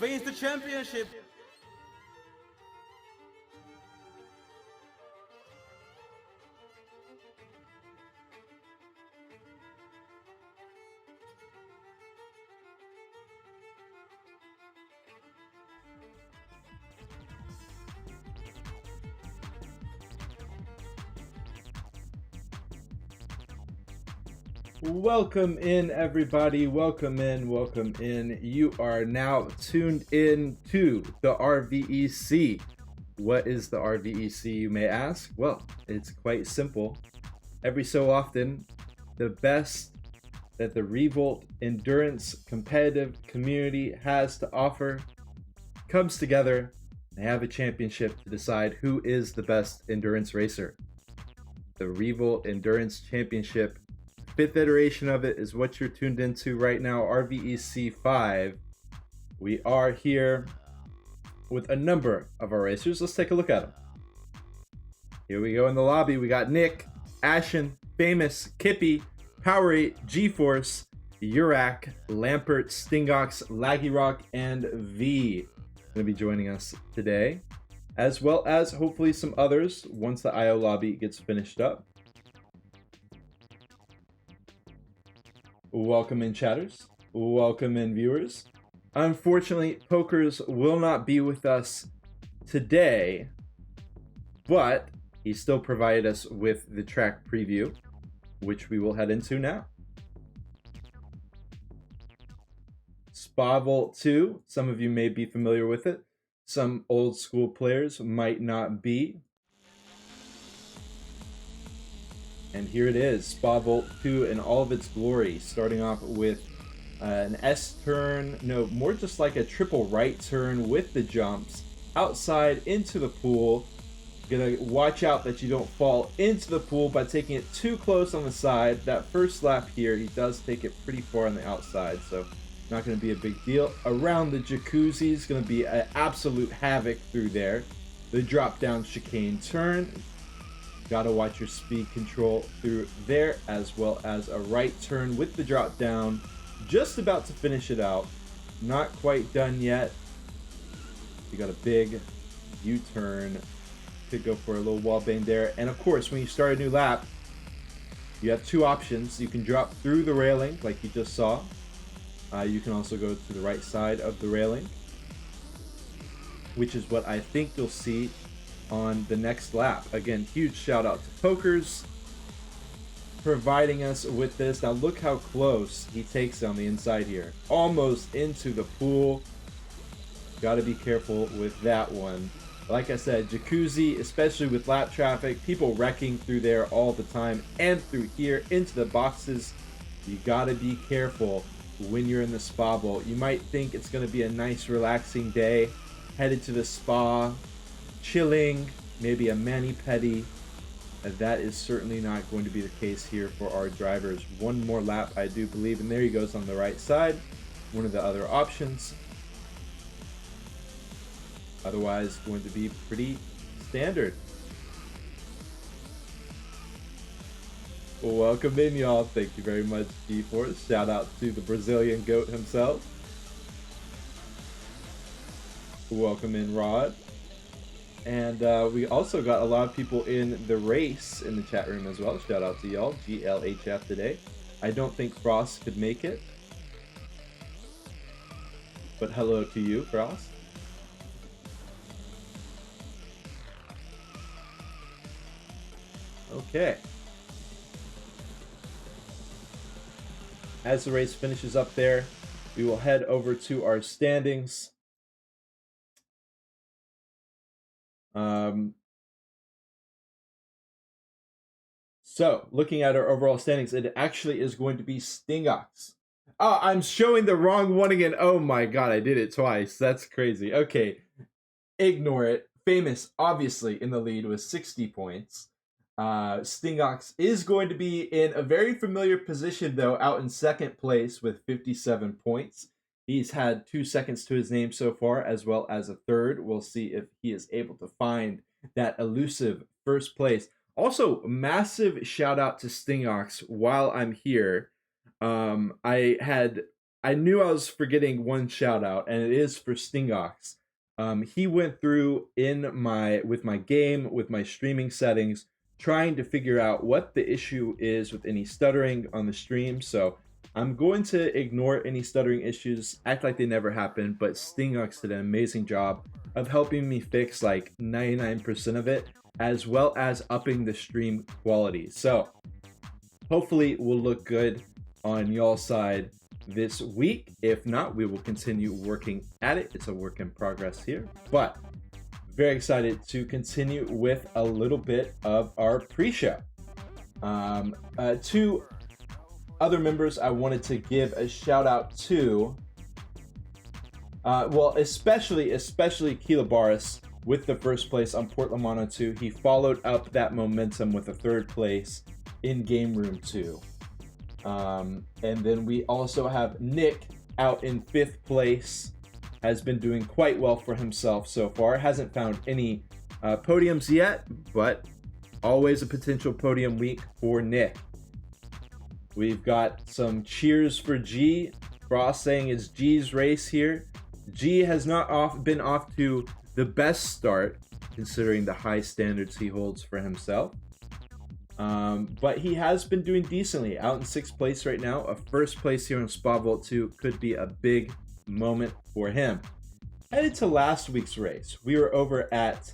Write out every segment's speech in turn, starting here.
Wins the championship. Welcome in, everybody. Welcome in. Welcome in. You are now tuned in to the RVEC. What is the RVEC, you may ask? Well, it's quite simple. Every so often, the best that the Revolt endurance competitive community has to offer comes together. They have a championship to decide who is the best endurance racer. The Revolt Endurance Championship, fifth iteration of it, is what you're tuned into right now, RVEC 5. We are here with a number of our racers. Let's take a look at them. Here we go in the lobby. We got Nick, Ashen, Famous, Kippy, Powerade, GeForce, Urak, Lampert, Stingox, Laggy Rock, and V going to be joining us today, as well as hopefully some others once the IO lobby gets finished up. Welcome in, chatters. Welcome in, viewers. Unfortunately, Pokers will not be with us today, but he still provided us with the track preview, which we will head into now. Spa Vault 2, some of you may be familiar with it. Some old school players might not be. And here it is, Spa Vault 2 in all of its glory, starting off with an S turn, no, more just like a triple right turn with the jumps, outside into the pool. Gonna watch out that you don't fall into the pool by taking it too close on the side. That first lap here, he does take it pretty far on the outside, so not gonna be a big deal. Around the jacuzzi is gonna be an absolute havoc through there. The drop down chicane turn, gotta watch your speed control through there, as well as a right turn with the drop down. Just about to finish it out, not quite done yet. You got a big U-turn, could go for a little wall bang there. And of course, when you start a new lap, you have two options. You can drop through the railing like you just saw. You can also go to the right side of the railing, which is what I think you'll see on the next lap. Again, huge shout out to Pokers providing us with this. Now look how close he takes on the inside here, almost into the pool. Got to be careful with that one. Like I said, jacuzzi, especially with lap traffic, people wrecking through there all the time, and through here into the boxes. You got to be careful when you're in the spa bowl. You might think it's going to be a nice relaxing day, headed to the spa, chilling, maybe a mani-pedi. That is certainly not going to be the case here for our drivers. One more lap, I do believe, and there he goes on the right side, one of the other options. Otherwise, going to be pretty standard. Welcome in, y'all. Thank you very much, GeForce. Shout out to the Brazilian goat himself. Welcome in, Rod. And we also got a lot of people in the race in the chat room as well. Shout out to y'all. GLHF today. I don't think Frost could make it, but hello to you, Frost. Okay. As the race finishes up there, we will head over to our standings. So, looking at our overall standings, it actually is going to be Stingox. Oh, I'm showing the wrong one again. Oh my god, I did it twice. That's crazy. Okay, ignore it. Famous, obviously, in the lead with 60 points. Stingox is going to be in a very familiar position, though, out in second place with 57 points. He's had 2 seconds to his name so far, as well as a third. We'll see if he is able to find that elusive first place. Also, massive shout out to Stingox while I'm here. I had I knew I was forgetting one shout out, and it is for Stingox. He went through with my game, with my streaming settings, trying to figure out what the issue is with any stuttering on the stream. So I'm going to ignore any stuttering issues, act like they never happened. But Stingox did an amazing job of helping me fix like 99% of it, as well as upping the stream quality. So hopefully it will look good on y'all's side this week. If not, we will continue working at it. It's a work in progress here, but very excited to continue with a little bit of our pre-show. Two other members I wanted to give a shout out to. Well, especially Kilabaris with the first place on Port Lamano 2. He followed up that momentum with a third place in Game Room 2. And then we also have Nick out in 5th place, has been doing quite well for himself so far. Hasn't found any podiums yet, but always a potential podium week for Nick. We've got some cheers for G. Frost saying it's G's race here. G has not been off to the best start, considering the high standards he holds for himself. But he has been doing decently, out in 6th place right now. A 1st place here in Spa Vault 2 could be a big moment for him. Headed to last week's race, we were over at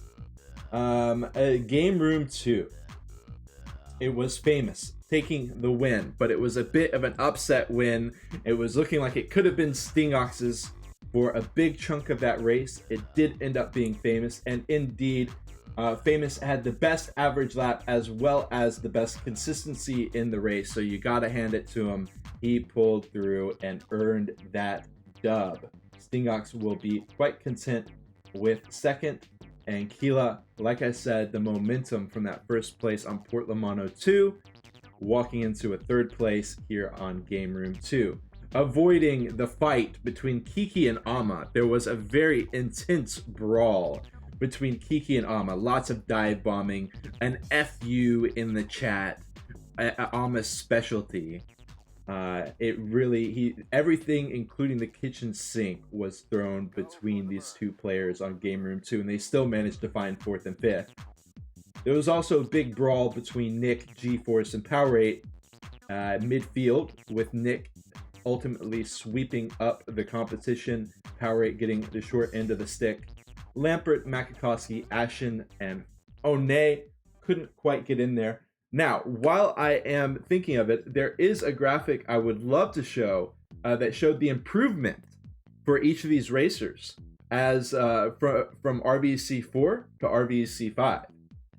Game Room 2. It was Famous taking the win, but it was a bit of an upset win. It was looking like it could have been Stingox's for a big chunk of that race. It did end up being Famous, and indeed, Famous had the best average lap as well as the best consistency in the race, so you gotta hand it to him. He pulled through and earned that dub. Stingox will be quite content with 2nd, and Keela, like I said, the momentum from that 1st place on Port Lamano 2, walking into a 3rd place here on Game Room 2. Avoiding the fight between Kiki and Ama, there was a very intense brawl between Kiki and Ama. Lots of dive bombing, an FU in the chat, Ama's specialty. Everything, including the kitchen sink, was thrown between these two players on Game Room 2, and they still managed to find 4th and 5th. There was also a big brawl between Nick, G-Force, and Powerade midfield, with Nick ultimately sweeping up the competition, Powerade getting the short end of the stick. Lampert, Makakowski, Ashen, and One couldn't quite get in there. Now, while I am thinking of it, there is a graphic I would love to show that showed the improvement for each of these racers as from RVEC 4 to RVEC 5.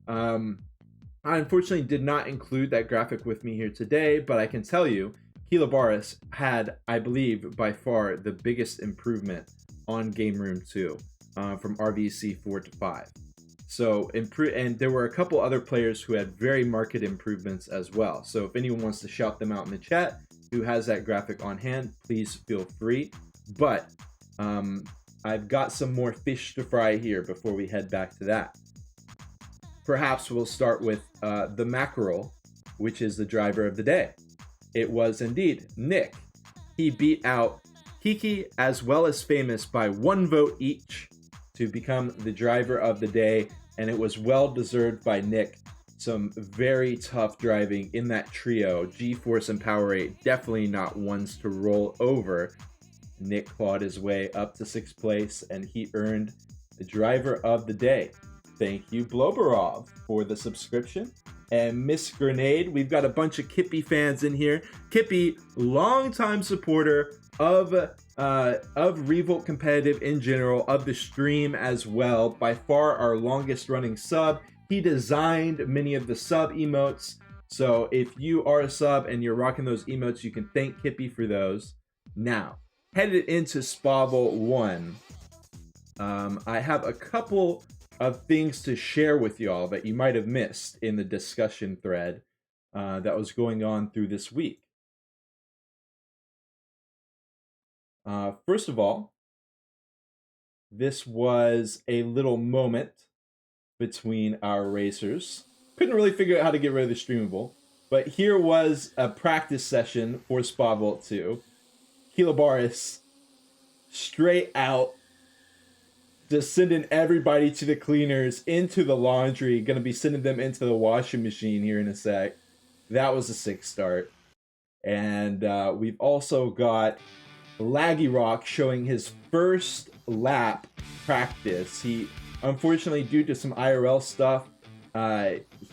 I unfortunately did not include that graphic with me here today, but I can tell you, Kilabaris had, I believe, by far the biggest improvement on Game Room 2 from RVEC 4 to 5. So, and there were a couple other players who had very marked improvements as well. So if anyone wants to shout them out in the chat who has that graphic on hand, please feel free. But I've got some more fish to fry here before we head back to that. Perhaps we'll start with the mackerel, which is the driver of the day. It was indeed Nick. He beat out Kiki as well as Famous by 1 vote each to become the driver of the day, and it was well deserved by Nick. Some very tough driving in that trio. G-Force and Powerade, definitely not ones to roll over. Nick clawed his way up to 6th place, and he earned the driver of the day. Thank you, Bloberov, for the subscription. And Miss Grenade, we've got a bunch of Kippy fans in here. Kippy, longtime supporter of Revolt Competitive in general, of the stream as well. By far our longest running sub. He designed many of the sub emotes. So if you are a sub and you're rocking those emotes, you can thank Kippy for those. Now, headed into Spa Vault 1, I have a couple of things to share with y'all that you might have missed in the discussion thread that was going on through this week. First of all, this was a little moment between our racers. Couldn't really figure out how to get rid of the streamable, but here was a practice session for Spa Vault 2. Kilobaris straight out, just sending everybody to the cleaners, into the laundry. Gonna be sending them into the washing machine here in a sec. That was a sick start. And we've also got Laggy Rock showing his first lap practice. He, unfortunately, due to some IRL stuff,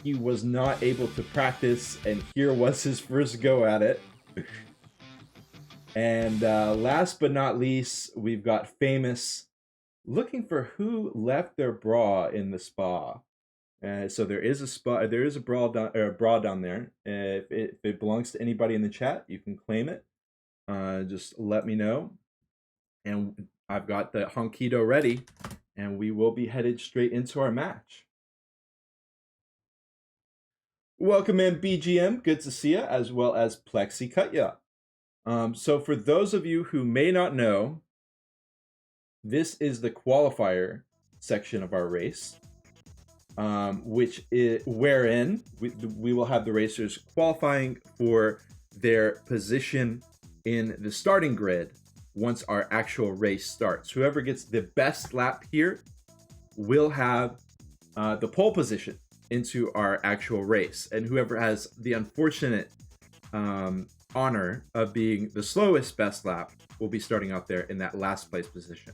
he was not able to practice, and here was his first go at it. And last but not least, we've got Famous looking for who left their bra in the spa. So there is a spa, there is a bra down there. If it belongs to anybody in the chat, you can claim it. Just let me know. And I've got the Honkido ready, and we will be headed straight into our match. Welcome in, BGM. Good to see you, as well as Plexi Kutya. So for those of you who may not know, this is the qualifier section of our race, which is wherein we will have the racers qualifying for their position in the starting grid once our actual race starts. Whoever gets the best lap here will have the pole position into our actual race, and whoever has the unfortunate honor of being the slowest best lap will be starting out there in that last place position.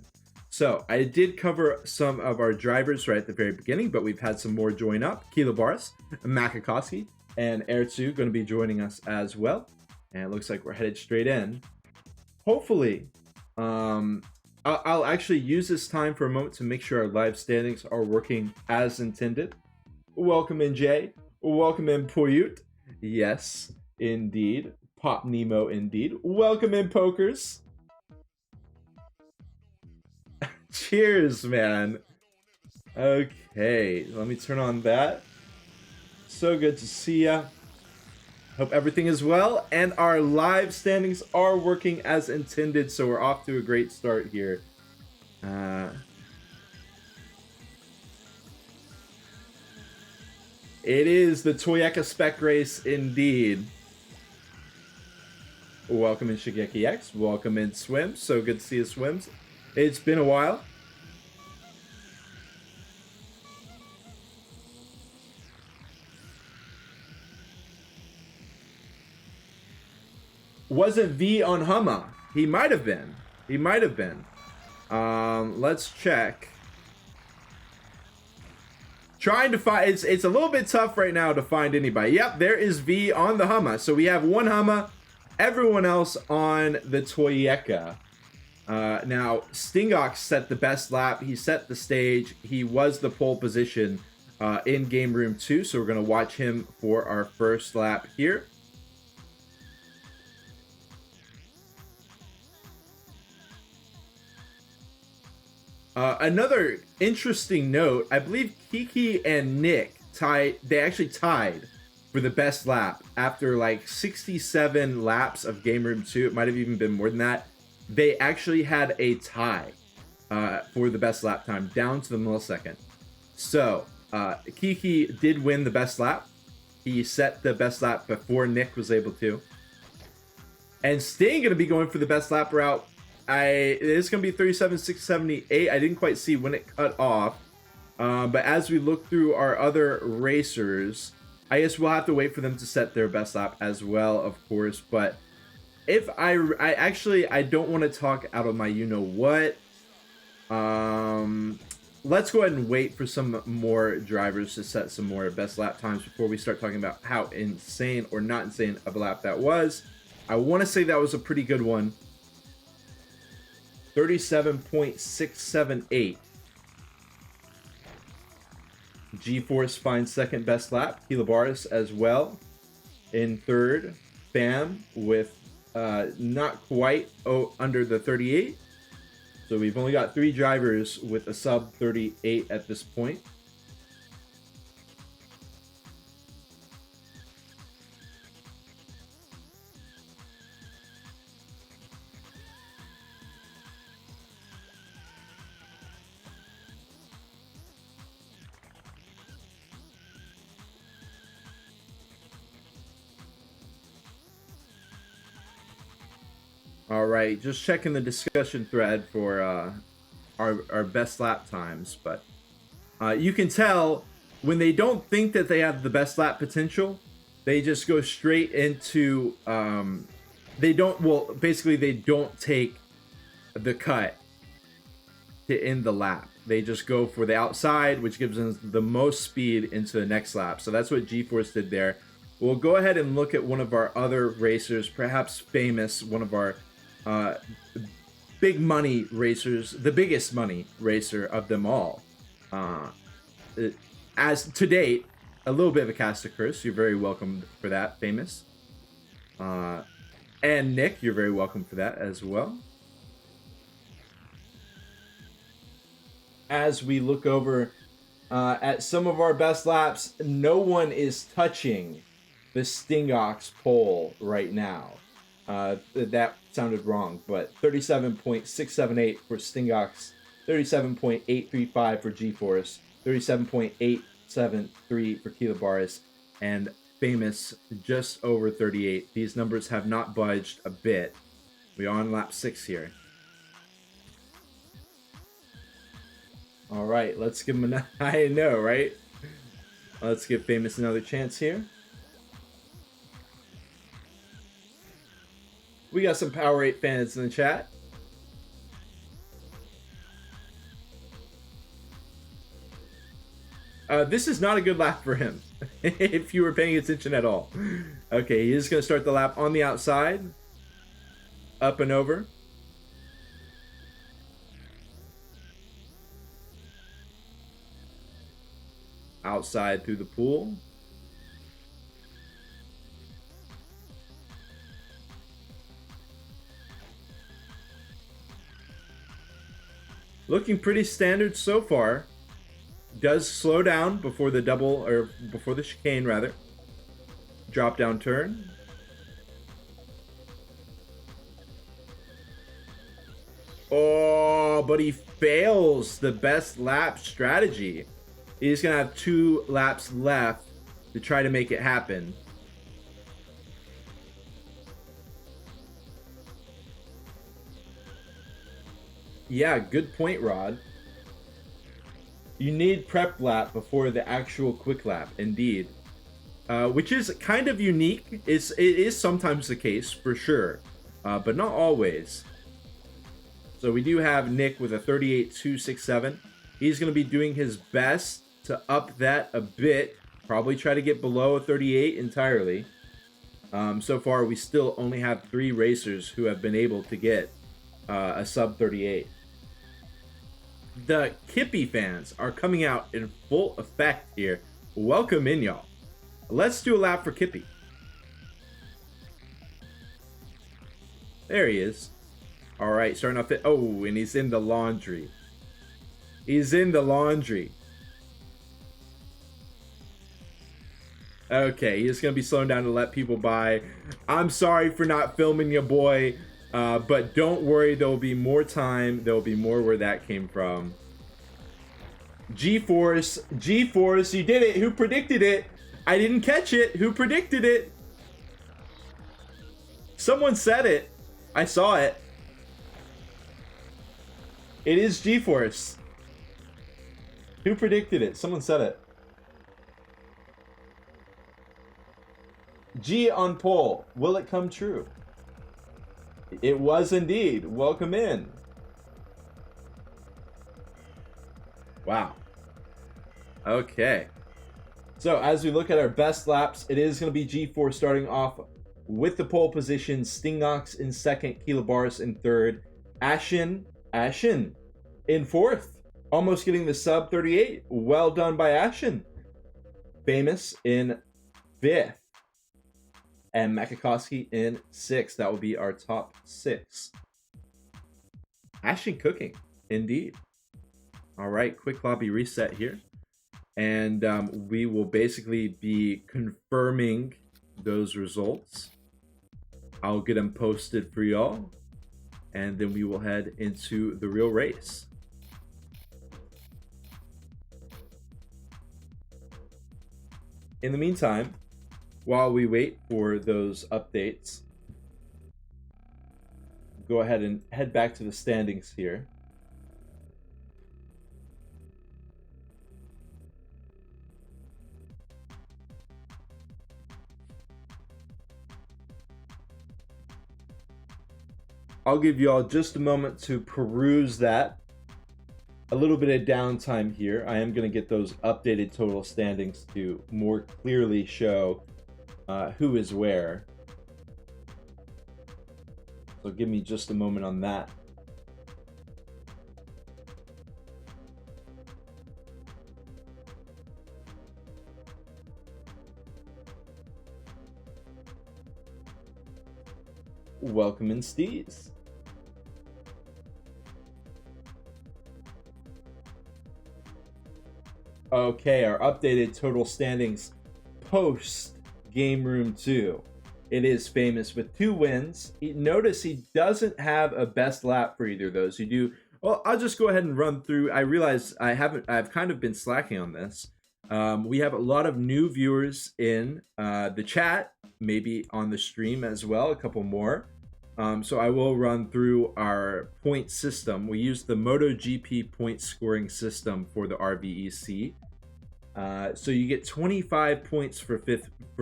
So I did cover some of our drivers right at the very beginning, but we've had some more join up. Kilobaris, Makakowski, and Ertzu going to be joining us as well. And it looks like we're headed straight in. Hopefully, I'll actually use this time for a moment to make sure our live standings are working as intended. Welcome in, Jay. Welcome in, Poyut. Yes, indeed. Pop Nemo, indeed. Welcome in, Pokers. Cheers, man. Okay, let me turn on that. So good to see ya. Hope everything is well, and our live standings are working as intended, so we're off to a great start here. It is the Toyeka Spec Race indeed. Welcome in Shigeki X. Welcome in Swims. So good to see you, Swims. It's been a while. Wasn't V on Humma? He might have been. He might have been. Let's check. Trying to find, it's a little bit tough right now to find anybody. Yep, there is V on the Humma. So we have one Humma, everyone else on the Toyeka. Now, Stingox set the best lap. He set the stage. He was the pole position in Game Room 2. So we're going to watch him for our first lap here. Another interesting note, I believe Kiki and Nick they actually tied for the best lap after like 67 laps of Game Room 2. It might have even been more than that. They actually had a tie for the best lap time down to the millisecond. So Kiki did win the best lap. He set the best lap before Nick was able to. And Sting going to be going for the best lap route. It's going to be 37,678. I didn't quite see when it cut off. But as we look through our other racers, I guess we'll have to wait for them to set their best lap as well, of course. But if I don't want to talk out of my you-know-what. Let's go ahead and wait for some more drivers to set some more best lap times before we start talking about how insane or not insane of a lap that was. I want to say that was a pretty good one. 37.678. G-Force finds second best lap. Kilobaris as well in third. Fam with not quite under the 38. So we've only got 3 drivers with a sub 38 at this point. All right, just checking the discussion thread for our best lap times, but you can tell when they don't think that they have the best lap potential, they just go straight into they don't, well, basically they don't take the cut to end the lap. They just go for the outside, which gives them the most speed into the next lap. So that's what G-Force did there. We'll go ahead and look at one of our other racers, perhaps famous, one of our big money racers, the biggest money racer of them all. As to date, a little bit of a cast of curse. You're very welcome for that, famous. And Nick, you're very welcome for that as well. As we look over at some of our best laps, no one is touching the Stingox pole right now. That sounded wrong, but 37.678 for Stingox, 37.835 for G-Force, 37.873 for Kilobaris, and Famous just over 38. These numbers have not budged a bit. We're on lap 6 here. All right, let's give him I know, right? Let's give Famous another chance here. We got some Power 8 fans in the chat. This is not a good lap for him, if you were paying attention at all. Okay, he's going to start the lap on the outside. Up and over. Outside through the pool. Looking pretty standard so far. Does slow down before the double, or before the chicane rather. Drop down turn. Oh, but he fails the best lap strategy. He's gonna have 2 laps left to try to make it happen. Yeah, good point, Rod. You need prep lap before the actual quick lap, indeed. Which is kind of unique. It is sometimes the case, for sure, but not always. So we do have Nick with a 38.267. He's going to be doing his best to up that a bit. Probably try to get below a 38 entirely. So far, we still only have 3 racers who have been able to get a sub 38. The Kippy fans are coming out in full effect here. Welcome in, y'all. Let's do a lap for Kippy. There he is. All right, starting off it. Oh, and he's in the laundry. He's in the laundry. Okay, he's going to be slowing down to let people by. I'm sorry for not filming your boy. But don't worry, there will be more time. There will be more where that came from. G-Force, G-Force, you did it. Who predicted it? I didn't catch it. Who predicted it? Someone said it. I saw it. It is G-Force. Who predicted it? Someone said it. G on poll. Will it come true? It was indeed. Welcome in. Wow. Okay. So as we look at our best laps, it is going to be G4 starting off with the pole position. Stingox in second. Kilobaris in third. Ashen in fourth. Almost getting the sub 38. Well done by Ashen. Famous in fifth. And Makakowski in 6th. That will be our top 6. Ashen cooking, indeed. All right, quick lobby reset here. And we will basically be confirming those results. I'll get them posted for y'all. And then we will head into the real race. In the meantime, while we wait for those updates, go ahead and head back to the standings here. I'll give you all just a moment to peruse that. A little bit of downtime here. I am going to get those updated total standings to more clearly show who is where. So give me just a moment on that. Welcome in, Steez. Okay, our updated total standings post Game Room 2. It is famous with 2 wins. Notice he doesn't have a best lap for either of those. You do. Well, I'll just go ahead and run through. I realize I've kind of been slacking on this. We have a lot of new viewers in the chat, maybe on the stream as well, a couple more. So I will run through our point system. We use the MotoGP point scoring system for the RVEC. So you get 25 points for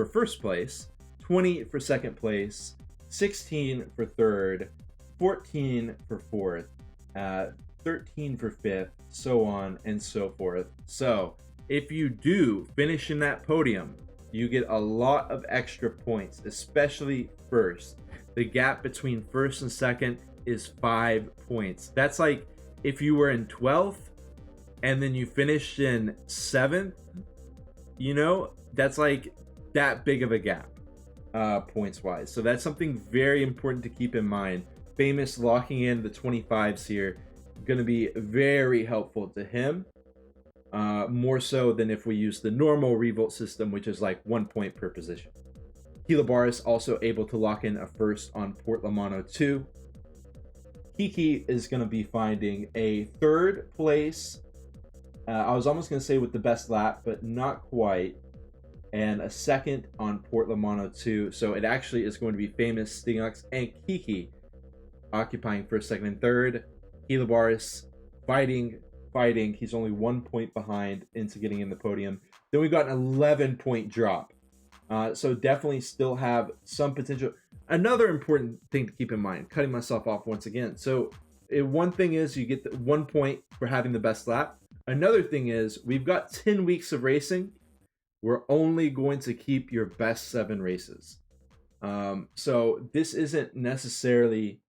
first place, 20 for second place, 16 for third, 14 for fourth, 13 for fifth, so on and so forth. So if you do finish in that podium, you get a lot of extra points, especially first. The gap between first and second is 5 points. That's like if you were in 12th and then you finished in 7th, you know, that's like that big of a gap points wise. So that's something very important to keep in mind. Famous locking in the 25s here, going to be very helpful to him. More so than if we use the normal revolt system, which is like 1 point per position. Kilabaris also able to lock in a first on Port Lamano 2. Kiki is going to be finding a third place. I was almost going to say with the best lap, but not quite. And a second on Port Lamano 2. So it actually is going to be famous, Stingux, and Kiki occupying first, second, and third. Kilabaris fighting. He's only 1 point behind into getting in the podium. Then we got an 11-point drop. So definitely still have some potential. Another important thing to keep in mind, cutting myself off once again. So one thing is you get the 1 point for having the best lap. Another thing is we've got 10 weeks of racing. We're only going to keep your best 7 races. So this isn't necessarily...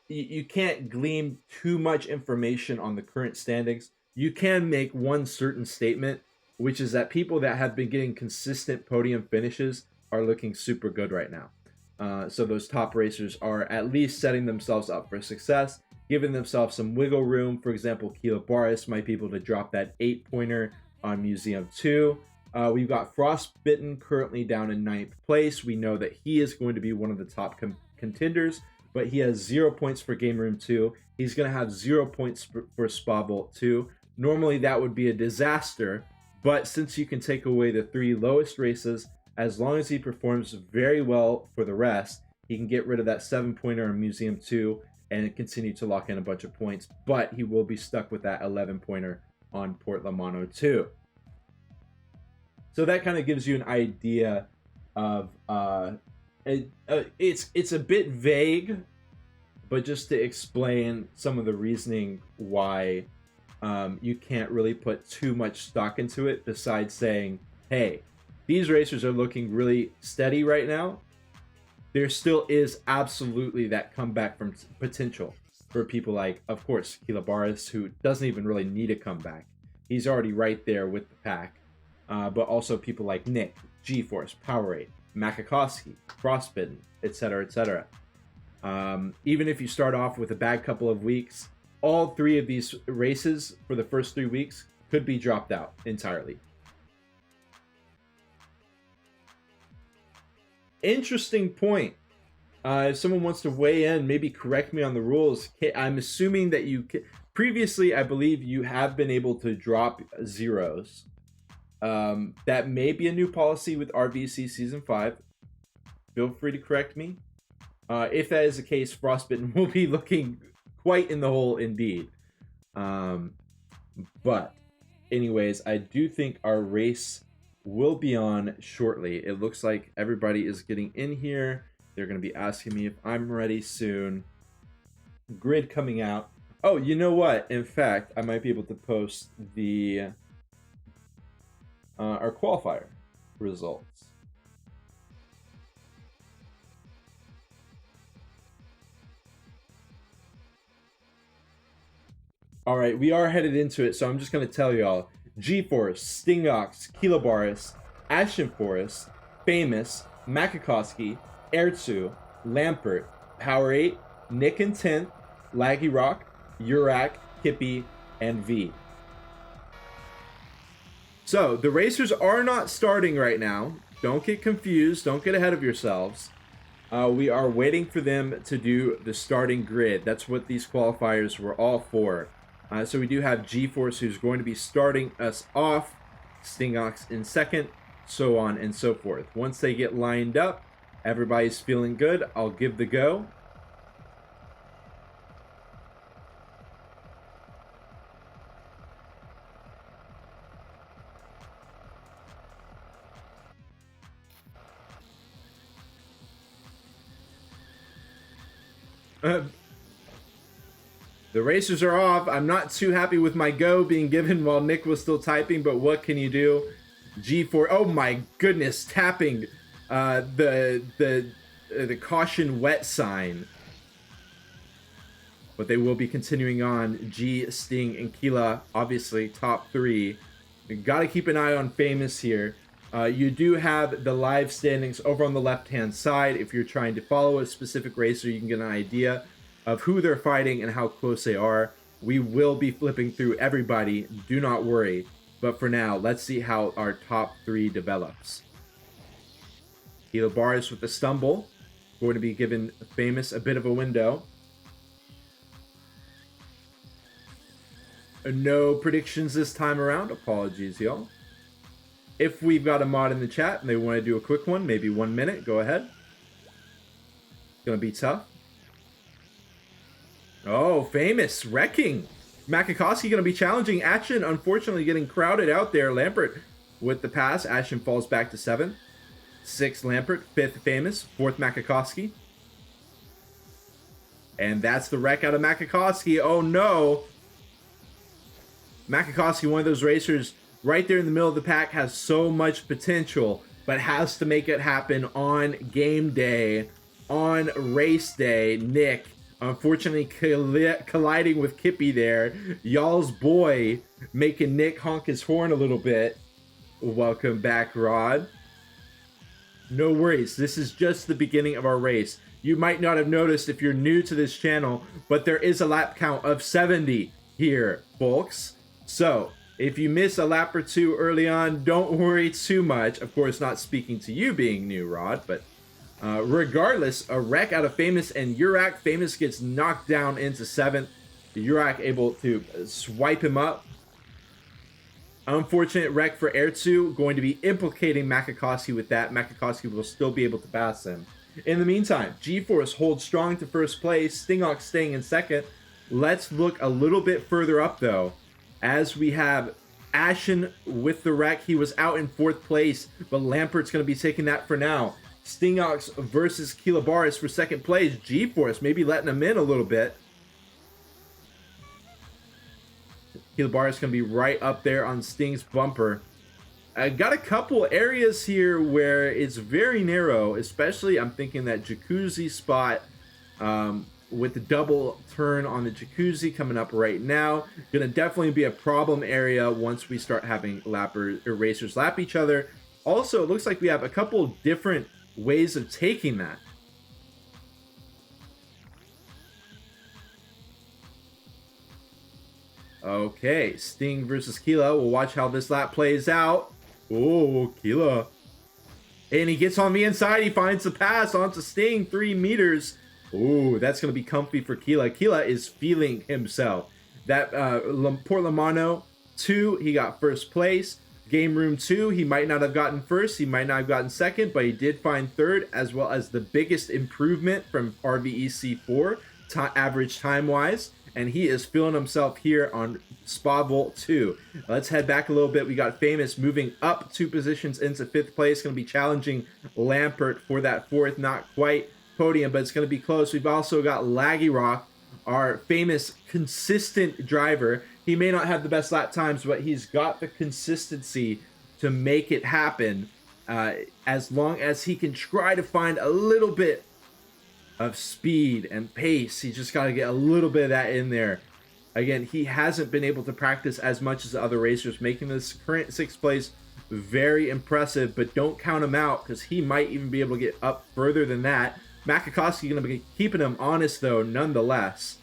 you can't glean too much information on the current standings. You can make one certain statement, which is that people that have been getting consistent podium finishes are looking super good right now. So those top racers are at least setting themselves up for success, giving themselves some wiggle room. For example, Kilabaris might be able to drop that 8-pointer on Museum 2. We've got Frostbitten currently down in 9th place. We know that he is going to be one of the top contenders, but he has 0 points for Game Room 2. He's going to have 0 points for Spa Vault 2. Normally that would be a disaster, but since you can take away the 3 lowest races, as long as he performs very well for the rest, he can get rid of that 7-pointer in Museum 2 and continue to lock in a bunch of points, but he will be stuck with that 11-pointer on Port Lamano 2. So that kind of gives you an idea of... it's a bit vague, but just to explain some of the reasoning why you can't really put too much stock into it, besides saying, hey, these racers are looking really steady right now. There still is absolutely that comeback from potential for people like, of course, Kilabaris, who doesn't even really need a comeback. He's already right there with the pack. But also people like Nick, G-Force, Powerade, Makakowski, Frostbitten, etc., etc. Even if you start off with a bad couple of weeks, all 3 of these races for the first 3 weeks could be dropped out entirely. Interesting point. If someone wants to weigh in, maybe correct me on the rules. I'm assuming that you previously, I believe you have been able to drop zeros. That may be a new policy with RVC Season 5. Feel free to correct me. If that is the case, Frostbitten will be looking quite in the hole indeed. But anyways, I do think our race will be on shortly. It looks like everybody is getting in here. They're going to be asking me if I'm ready soon. Grid coming out. Oh, you know what? In fact, I might be able to post the our qualifier results. All right, we are headed into it, so I'm just going to tell y'all. G-Force, Stingox, Kilobaris, Ashen Forest, Famous, Makakowski, Ertzu, Lampert, Power 8, Nick and 10th, Laggy Rock, Urak, Kippy, and V. So, the racers are not starting right now. Don't get confused. Don't get ahead of yourselves. We are waiting for them to do the starting grid. That's what these qualifiers were all for. So we do have G-Force, who's going to be starting us off, Stingox in second, so on and so forth. Once they get lined up, everybody's feeling good, I'll give the go. The racers are off. I'm not too happy with my go being given while Nick was still typing, but what can you do? G4. Oh my goodness, tapping the caution wet sign. But they will be continuing on. G, Sting, and Kila, obviously top three. Got to keep an eye on Famous here. You do have the live standings over on the left-hand side. If you're trying to follow a specific racer, you can get an idea of who they're fighting and how close they are. We will be flipping through everybody, do not worry. But for now, let's see how our top three develops. Kilobaris with the stumble. Going to be giving Famous a bit of a window. No predictions this time around. Apologies, y'all. If we've got a mod in the chat and they want to do a quick one, maybe 1 minute, go ahead. It's going to be tough. Oh, Famous wrecking. Makakowski going to be challenging Ashen, unfortunately getting crowded out there. Lampert with the pass. Ashen falls back to 7th. 6th Lampert, 5th Famous, 4th Makakowski. And that's the wreck out of Makakowski. Oh no. Makakowski, one of those racers right there in the middle of the pack, has so much potential, but has to make it happen on game day, on race day. Nick, unfortunately, colliding with Kippy there. Y'all's boy making Nick honk his horn a little bit. Welcome back, Rod. No worries. This is just the beginning of our race. You might not have noticed if you're new to this channel, but there is a lap count of 70 here, folks. So, if you miss a lap or two early on, don't worry too much. Of course, not speaking to you being new, Rod, but regardless, a wreck out of Famous and Urak. Famous gets knocked down into 7th. Urak able to swipe him up. Unfortunate wreck for Ertzu, going to be implicating Makakowski with that. Makakowski will still be able to pass him. In the meantime, G-Force holds strong to first place. Stingox staying in 2nd. Let's look a little bit further up, though, as we have Ashen with the wreck. He was out in 4th place, but Lampert's going to be taking that for now. Stingox versus Kilobaris for 2nd place. G-Force maybe letting him in a little bit. Kilobaris going to be right up there on Sting's bumper. I got a couple areas here where it's very narrow, especially I'm thinking that Jacuzzi spot with the double turn on the Jacuzzi coming up right now. Gonna definitely be a problem area once we start having racers lap each other. Also, it looks like we have a couple different ways of taking that. Okay, Sting versus Kila. We'll watch how this lap plays out. Oh, Kila. And he gets on the inside. He finds the pass onto Sting, 3 meters. Oh, that's going to be comfy for Kila. Kila is feeling himself. That Port Lamano, 2, he got 1st place. Game Room 2, he might not have gotten first, he might not have gotten second, but he did find third, as well as the biggest improvement from RVEC 4, average time-wise, and he is feeling himself here on Spa Vault 2. Let's head back a little bit. We got Famous moving up 2 positions into 5th place, going to be challenging Lampert for that 4th, not quite podium, but it's going to be close. We've also got Laggy Rock, our famous consistent driver. He may not have the best lap times, but he's got the consistency to make it happen, as long as he can try to find a little bit of speed and pace. He just got to get a little bit of that in there. Again, he hasn't been able to practice as much as the other racers, making this current 6th place very impressive, but don't count him out because he might even be able to get up further than that. Makakowski going to be keeping him honest, though, nonetheless.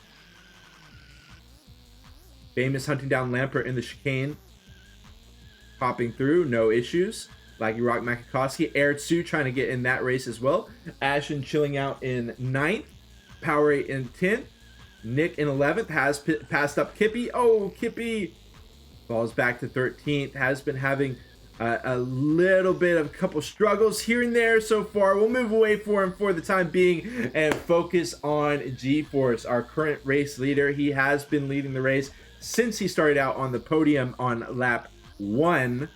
Famous hunting down Lampert in the chicane. Popping through, no issues. Laggy Rock, Makakowski. Air 2 trying to get in that race as well. Ashen chilling out in 9th. Powerade in 10th. Nick in 11th has passed up Kippy. Oh, Kippy falls back to 13th. Has been having a little bit of a couple struggles here and there so far. We'll move away for him for the time being and focus on G-Force, our current race leader. He has been leading the race since he started out on the podium on lap 1.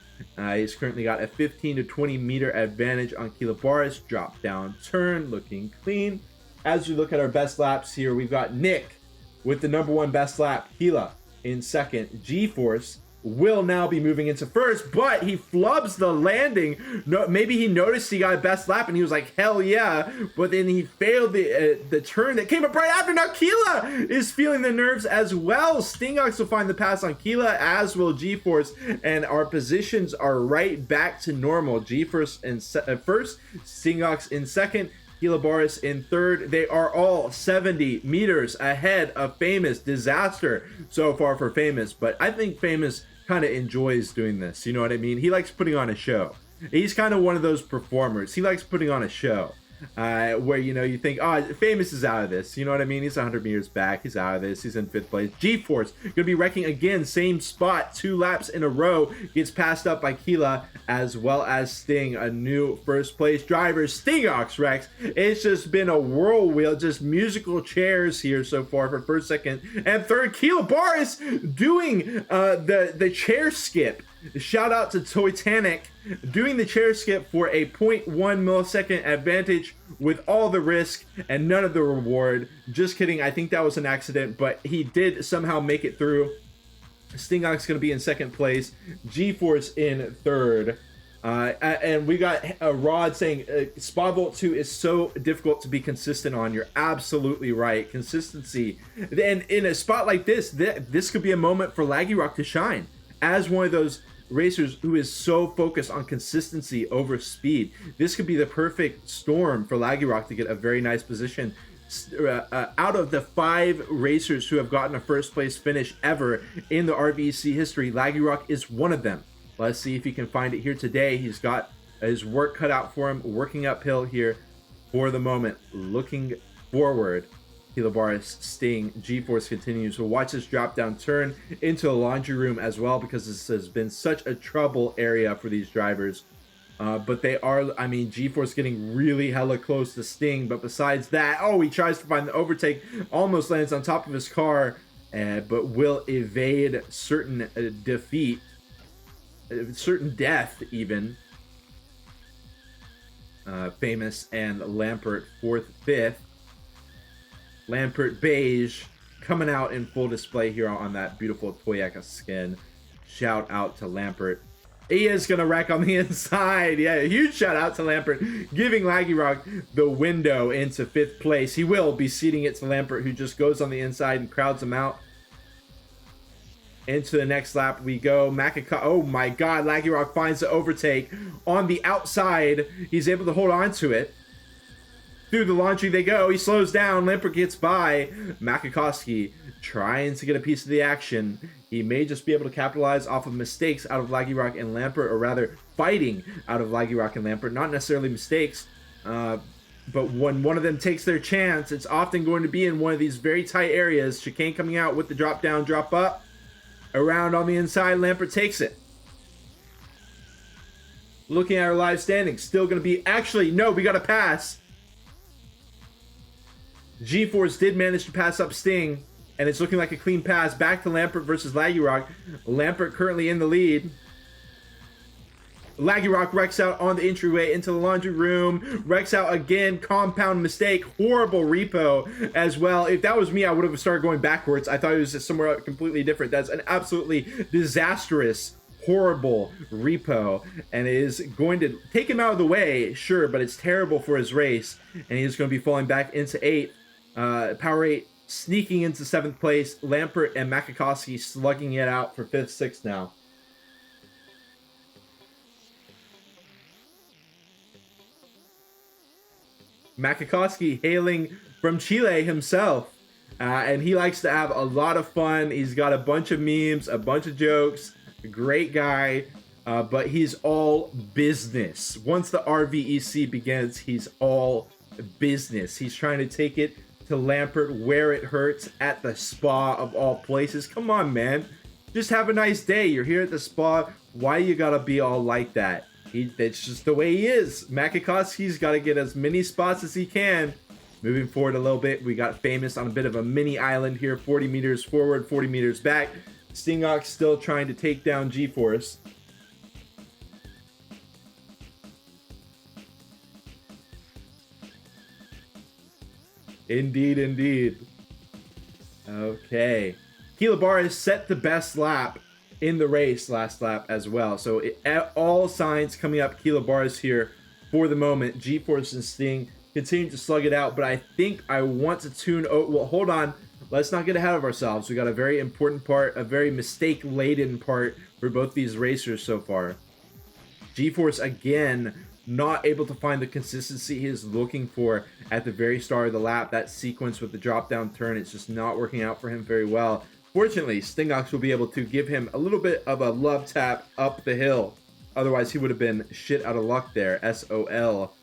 He's currently got a 15 to 20 meter advantage on Kilobaris. Drop down turn, looking clean. As we look at our best laps here, we've got Nick with the #1 best lap. Hila in 2nd. G-Force will now be moving into 1st, but he flubs the landing. No, maybe he noticed he got a best lap and he was like, hell yeah, but then he failed the turn that came up right after. Now Keela is feeling the nerves as well. Stingox will find the pass on Keela, as will G-Force, and our positions are right back to normal. G-Force in 1st, Stingox in 2nd, Kilobaris in 3rd. They are all 70 meters ahead of Famous. Disaster so far for Famous, but I think Famous kind of enjoys doing this. You know what I mean? He likes putting on a show. He's kind of one of those performers. He likes putting on a show. Where, you know, you think, oh, Famous is out of this. You know what I mean? He's 100 meters back. He's out of this. He's in 5th place. G-Force going to be wrecking again. Same spot. 2 laps in a row. Gets passed up by Keela, as well as Sting, a new 1st place driver. Stingox wrecks. It's just been a whirlwind. Just musical chairs here so far for 1st, 2nd, and 3rd. Keela Boris doing the chair skip. Shout out to Titanic doing the chair skip for a 0.1 millisecond advantage with all the risk and none of the reward. Just kidding. I think that was an accident, but he did somehow make it through. Stingox going to be in 2nd place. G-Force in 3rd. And we got a Rod saying Spa Vault 2 is so difficult to be consistent on. You're absolutely right. Consistency. And in a spot like this, this could be a moment for Laggy Rock to shine as one of those racers who is so focused on consistency over speed. This could be the perfect storm for Laggy Rock to get a very nice position. Out of the 5 racers who have gotten a 1st place finish ever in the RVEC history, Laggy Rock is one of them. Let's see if he can find it here today. He's got his work cut out for him, working uphill here for the moment, looking forward. Kilobaris, Sting, G-Force continues. We'll watch this drop down turn into a laundry room as well, because this has been such a trouble area for these drivers. But they are, I mean, G-Force getting really hella close to Sting. But besides that, oh, he tries to find the overtake, almost lands on top of his car, but will evade certain defeat, certain death even. Famous and Lampert 4th, 5th. Lampert beige coming out in full display here on that beautiful Toyota skin. Shout out to Lampert. He is going to wreck on the inside. Yeah, a huge shout out to Lampert, giving Laggy Rock the window into 5th place. He will be ceding it to Lampert, who just goes on the inside and crowds him out. Into the next lap we go. Oh my god, Laggy Rock finds the overtake on the outside. He's able to hold on to it. Through the laundry they go. He slows down. Lampert gets by. Makakowski trying to get a piece of the action. He may just be able to capitalize off of mistakes out of Laggy Rock and Lampert, or rather fighting out of Laggy Rock and Lampert. Not necessarily mistakes, but when one of them takes their chance, it's often going to be in one of these very tight areas. Chicane coming out with the drop down, drop up. Around on the inside, Lampert takes it. Looking at our live standings, still going to be... Actually, no, we got to pass. G-Force did manage to pass up Sting, and it's looking like a clean pass. Back to Lampert versus Laggy Rock. Lampert currently in the lead. Laggy Rock wrecks out on the entryway into the laundry room. Wrecks out again. Compound mistake. Horrible repo as well. If that was me, I would have started going backwards. I thought it was just somewhere completely different. That's an absolutely disastrous, horrible repo. And it is going to take him out of the way, sure, but it's terrible for his race. And he's going to be falling back into 8th. Power 8 sneaking into 7th place. Lampert and Makakowski slugging it out for 5th, 6th now. Makakowski hailing from Chile himself. And he likes to have a lot of fun. He's got a bunch of memes, a bunch of jokes. Great guy. But he's all business. Once the RVEC begins, he's all business. He's trying to take it to Lampert where it hurts at the spa of all places. Come on, man. Just have a nice day. You're here at the spa. Why you gotta be all like that? That's just the way he is. Makakowski's got to get as many spots as he can. Moving forward a little bit, we got Famous on a bit of a mini island here. 40 meters forward, 40 meters back. Stingox still trying to take down G-Force. Indeed, indeed. Okay. Kilabar has set the best lap in the race last lap as well. So all signs coming up, Kilabar is here for the moment. G-Force and Sting continue to slug it out, but I think I want to tune... Oh, well, hold on. Let's not get ahead of ourselves. We got a very important part, a very mistake-laden part for both these racers so far. G-Force, again, not able to find the consistency he is looking for at the very start of the lap. That sequence with the drop-down turn, it's just not working out for him very well. Fortunately, Stingox will be able to give him a little bit of a love tap up the hill. Otherwise, he would have been shit out of luck there. SOL.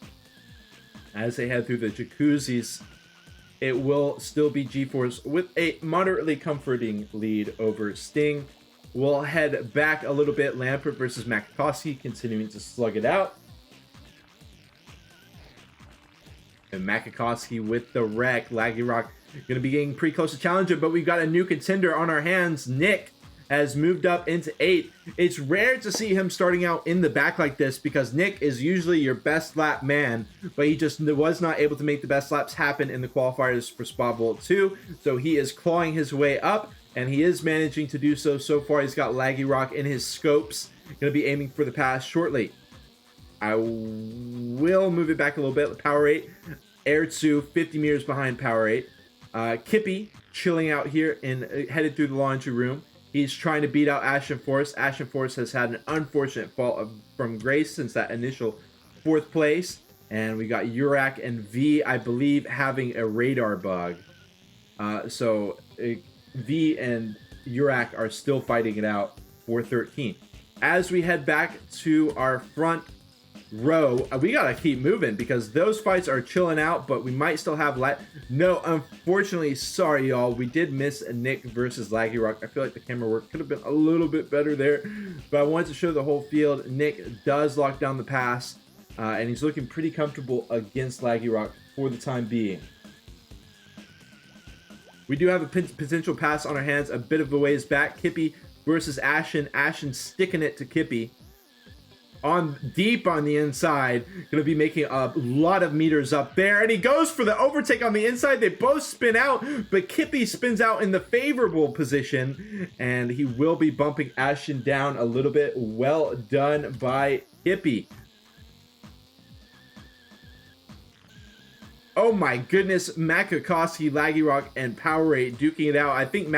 As they head through the jacuzzis, it will still be G-Force with a moderately comforting lead over Sting. We'll head back a little bit. Lampert versus Makakowski continuing to slug it out. And Makakowski with the wreck. Laggy Rock going to be getting pretty close to challenger, but we've got a new contender on our hands. Nick has moved up into 8th. It's rare to see him starting out in the back like this because Nick is usually your best lap man, but he just was not able to make the best laps happen in the qualifiers for Spa Vault 2. So he is clawing his way up, and he is managing to do so. So far, he's got Laggy Rock in his scopes. Going to be aiming for the pass shortly. I will move it back a little bit. Power 8, Airtsu 50 meters behind Power 8. Kippy chilling out here and headed through the laundry room. He's trying to beat out Ashen Force. Ashen Force has had an unfortunate fall from grace since that initial 4th place. And we got Urak and V, I believe, having a radar bug. So V and Urak are still fighting it out for 13th. As we head back to our front row, we gotta keep moving because those fights are chilling out, but we might still have no, unfortunately, sorry y'all, we did miss a Nick versus Laggy Rock. I feel like the camera work could have been a little bit better there, but I wanted to show the whole field. Nick does lock down the pass, and he's looking pretty comfortable against Laggy Rock for the time being. We do have a potential pass on our hands a bit of a ways back. Kippy versus Ashen. Ashen sticking it to Kippy. Deep on the inside, gonna be making a lot of meters up there, and he goes for the overtake on the inside. They both spin out, but Kippy spins out in the favorable position, and he will be bumping Ashen down a little bit. Well done by Kippy. Oh my goodness, Makakowski, Laggy Rock, and Power 8 duking it out. I think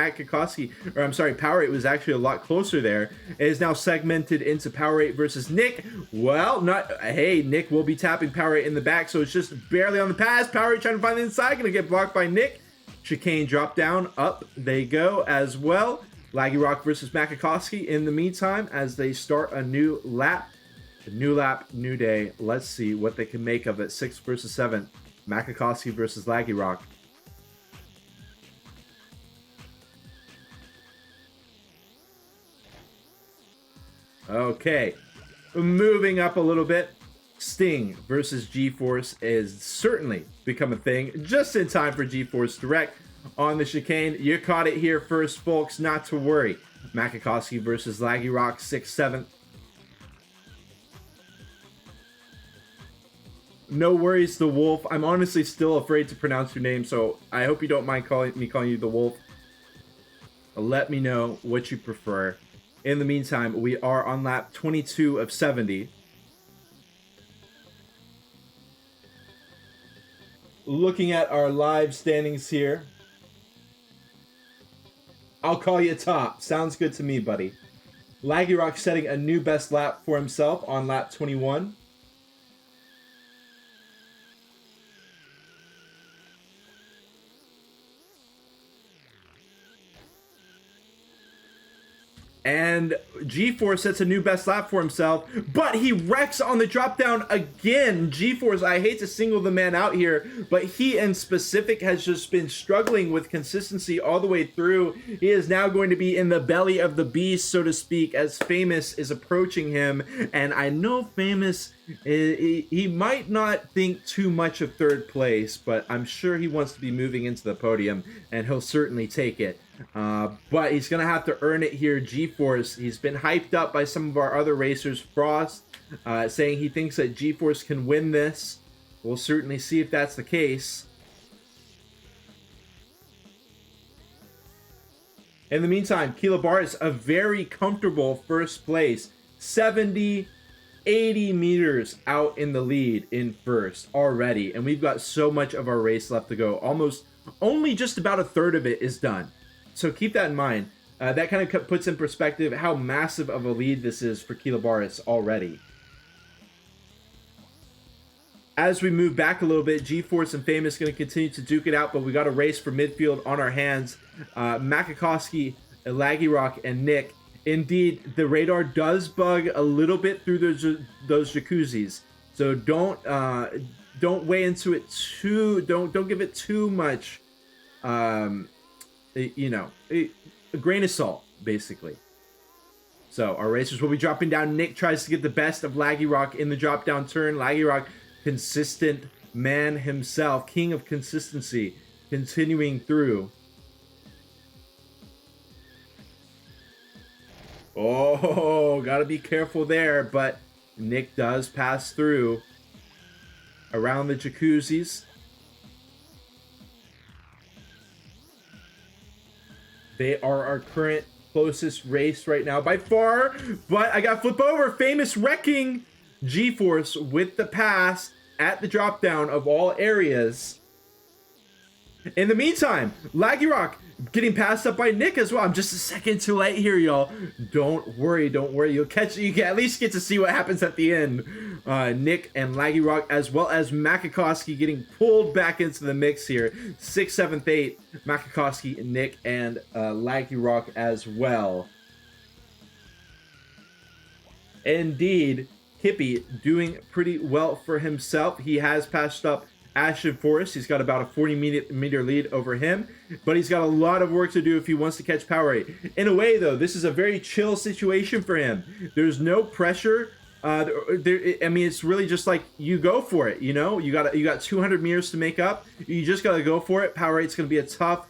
Power 8 was actually a lot closer there. It is now segmented into Power 8 versus Nick. Well, hey, Nick will be tapping Power 8 in the back, so it's just barely on the pass. Power 8 trying to find the inside, gonna get blocked by Nick. Chicane drop down, up they go as well. Laggy Rock versus Makakowski in the meantime as they start a new lap. New lap, new day. Let's see what they can make of it. 6th versus 7th. Makakowski versus Laggy Rock. Okay. Moving up a little bit, Sting versus G-Force is certainly become a thing just in time for G-Force Direct on the chicane. You caught it here first, folks, not to worry. Makakowski versus Laggy Rock, 6th, 7th. No worries, the Wolf. I'm honestly still afraid to pronounce your name, so I hope you don't mind calling you the Wolf. Let me know what you prefer. In the meantime, we are on lap 22 of 70. Looking at our live standings here. I'll call you top. Sounds good to me, buddy. Laggy Rock setting a new best lap for himself on lap 21. And G-Force sets a new best lap for himself, but he wrecks on the drop down again. G-Force, I hate to single the man out here, but he in specific has just been struggling with consistency all the way through. He is now going to be in the belly of the beast, so to speak, as Famous is approaching him. And I know Famous, he might not think too much of third place, but I'm sure he wants to be moving into the podium, and he'll certainly take it. But he's going to have to earn it here. G-Force, he's been hyped up by some of our other racers. Frost saying he thinks that G-Force can win this. We'll certainly see if that's the case. In the meantime, Kilobaris, a very comfortable first place. 70, 80 meters out in the lead in first already. And we've got so much of our race left to go. Only just about a third of it is done. So keep that in mind. That kind of puts in perspective how massive of a lead this is for Kilobaris already. As we move back a little bit, G-Force and Famous going to continue to duke it out, but we got a race for midfield on our hands. Makakowski, Laggy Rock, and Nick. Indeed, the radar does bug a little bit through those jacuzzis. So don't weigh into it too. Don't give it too much. A grain of salt, basically. So our racers will be dropping down. Nick tries to get the best of Laggy Rock in the drop down turn. Laggy Rock, consistent man himself, king of consistency, continuing through. Oh, gotta be careful there, but Nick does pass through around the jacuzzis. They are our current closest race right now by far, but I got flip over. Famous wrecking G-Force with the pass at the drop down of all areas. In the meantime, Laggy Rock getting passed up by Nick as well. I'm just a second too late here, y'all. Don't worry. You can at least get to see what happens at the end. Nick and Laggy Rock, as well as Makakowski, getting pulled back into the mix here. 6th, 7th, 8th, Makakowski, Nick, and Laggy Rock as well. Indeed, Hippie doing pretty well for himself. He has passed up Ashen Forest. He's got about a 40-meter lead over him, but he's got a lot of work to do if he wants to catch Powerade. In a way, though, this is a very chill situation for him. There's no pressure. It's really just like you go for it. You know, you got 200 meters to make up. You just got to go for it. Powerade's going to be a tough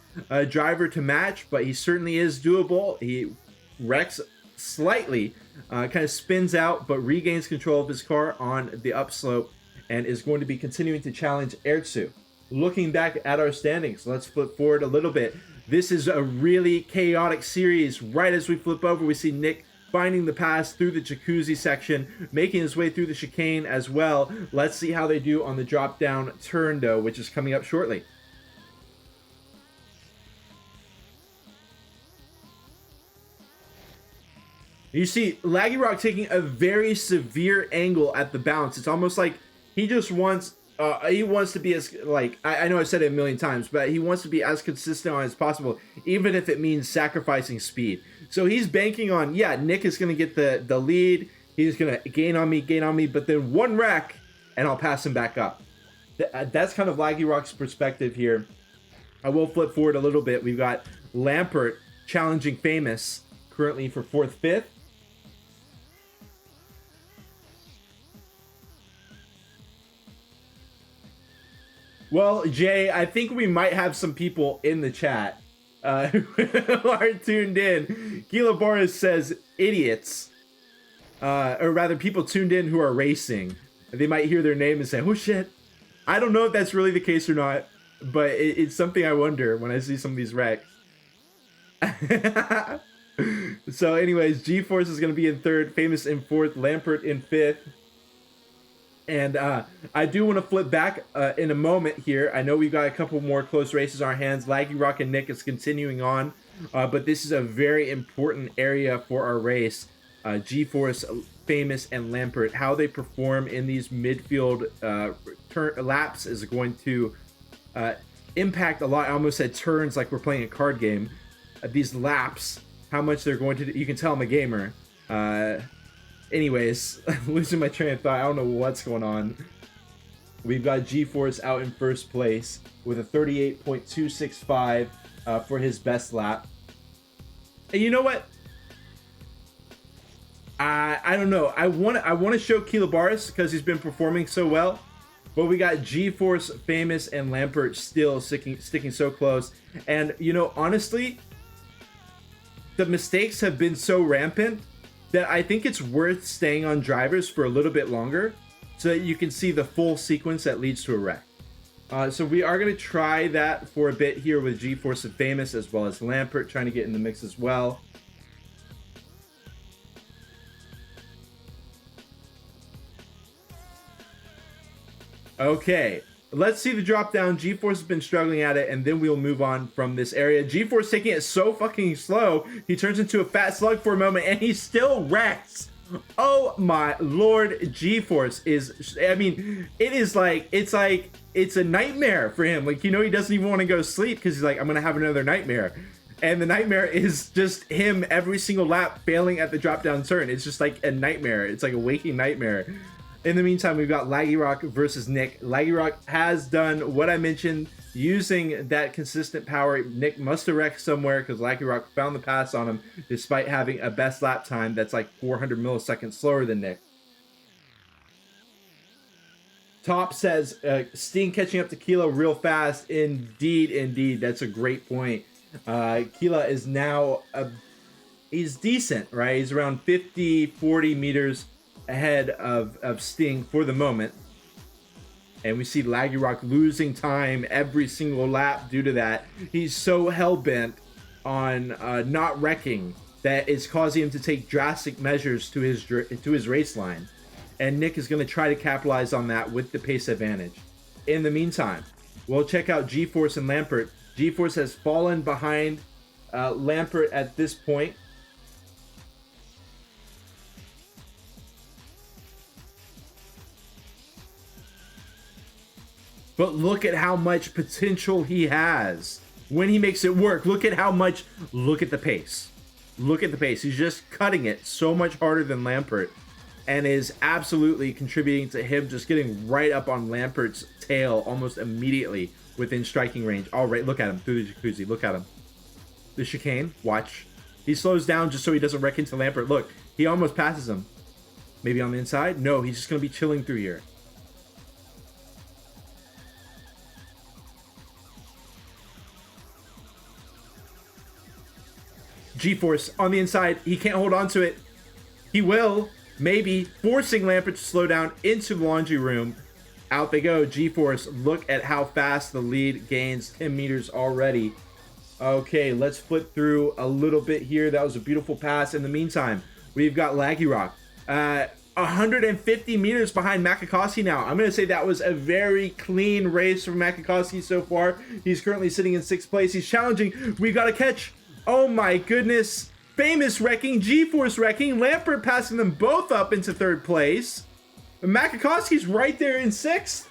driver to match, but he certainly is doable. He wrecks slightly, kind of spins out, but regains control of his car on the upslope, and is going to be continuing to challenge Ertsu. Looking back at our standings, let's flip forward a little bit. This is a really chaotic series. Right as we flip over, we see Nick finding the pass through the jacuzzi section, making his way through the chicane as well. Let's see how they do on the drop down turn, though, which is coming up shortly. You see Laggy Rock taking a very severe angle at the bounce. It's almost like he just wants to be as, like, I know I've said it a million times, but he wants to be as consistent on as possible, even if it means sacrificing speed. So he's banking on, yeah, Nick is going to get the lead. He's going to gain on me, but then one wreck, and I'll pass him back up. That's kind of Laggy Rock's perspective here. I will flip forward a little bit. We've got Lampert challenging Famous currently for 4th, 5th. Well, Jay, I think we might have some people in the chat who are tuned in. Gila Boris says idiots, or rather people tuned in who are racing. They might hear their name and say, oh shit. I don't know if that's really the case or not, but it's something I wonder when I see some of these wrecks. So anyways, G-Force is going to be in third, Famous in fourth, Lampert in fifth. And I do want to flip back in a moment here. I know we've got a couple more close races on our hands. Laggy Rock and Nick is continuing on, but this is a very important area for our race. G-Force, Famous, and Lampert, how they perform in these midfield laps is going to impact a lot. I almost said turns like we're playing a card game. These laps, how much they're going to do. You can tell I'm a gamer. Anyways, losing my train of thought. I don't know what's going on. We've got G-Force out in first place with a 38.265 for his best lap. And you know what? I don't know. I want to show Kilabaris because he's been performing so well. But we got G-Force, Famous, and Lampert still sticking so close. And, you know, honestly, the mistakes have been so rampant that I think it's worth staying on drivers for a little bit longer so that you can see the full sequence that leads to a wreck. So we are going to try that for a bit here with G-Force and Famous, as well as Lampert trying to get in the mix as well. Okay, let's see the drop down. G-Force has been struggling at it, and then we'll move on from this area. G-Force taking it so fucking slow. He turns into a fat slug for a moment, and he still wrecks. Oh my lord, G-Force is, I mean, it's a nightmare for him. Like, you know, he doesn't even want to go to sleep because he's like, I'm going to have another nightmare. And the nightmare is just him every single lap failing at the drop down turn. It's just like a nightmare. It's like a waking nightmare. In the meantime, we've got Laggy Rock versus Nick. Laggy Rock has done what I mentioned, using that consistent power. Nick must have wrecked somewhere because Laggy Rock found the pass on him despite having a best lap time that's like 400 milliseconds slower than Nick. Top says, Sting catching up to Kila real fast. Indeed. That's a great point. Kila is now, he's decent, right? He's around 40 meters ahead of Sting for the moment, and we see Laggy Rock losing time every single lap due to that. He's so hell-bent on not wrecking that it's causing him to take drastic measures to his race line, and Nick is going to try to capitalize on that with the pace advantage. In the meantime, we'll check out G-Force and Lampert. G-Force has fallen behind Lampert at this point. But look at how much potential he has when he makes it work. Look at the pace. Look at the pace. He's just cutting it so much harder than Lampert, and is absolutely contributing to him just getting right up on Lampert's tail almost immediately within striking range. All right, look at him through the jacuzzi. Look at him. The chicane, watch. He slows down just so he doesn't wreck into Lampert. Look, he almost passes him. Maybe on the inside? No, he's just going to be chilling through here. G-Force on the inside. He can't hold on to it. He will, maybe, forcing Lampert to slow down into the laundry room. Out they go. G-Force, look at how fast the lead gains. 10 meters already. Okay, let's flip through a little bit here. That was a beautiful pass. In the meantime, we've got Laggy Rock. 150 meters behind Makakowski now. I'm going to say that was a very clean race from Makakowski so far. He's currently sitting in 6th place. He's challenging. We got to catch. Oh my goodness. Famous wrecking, G-Force wrecking, Lampert passing them both up into 3rd place. Makakowski's right there in 6th.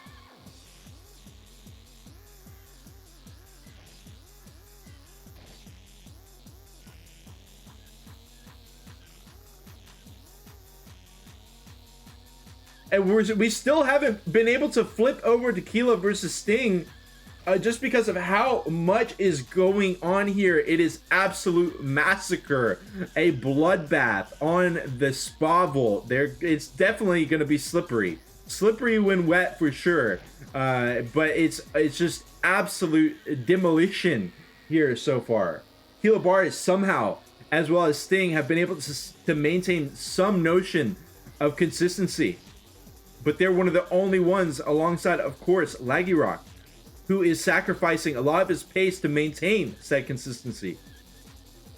And we still haven't been able to flip over Tequila versus Sting just because of how much is going on here. It is absolute massacre, a bloodbath on the spa vault. It's definitely going to be slippery. slippery when wet for sure. But it's just absolute demolition here so far. Kilobaris somehow, as well as Sting, have been able to maintain some notion of consistency. But they're one of the only ones, alongside, of course, Laggy Rock, who is sacrificing a lot of his pace to maintain said consistency.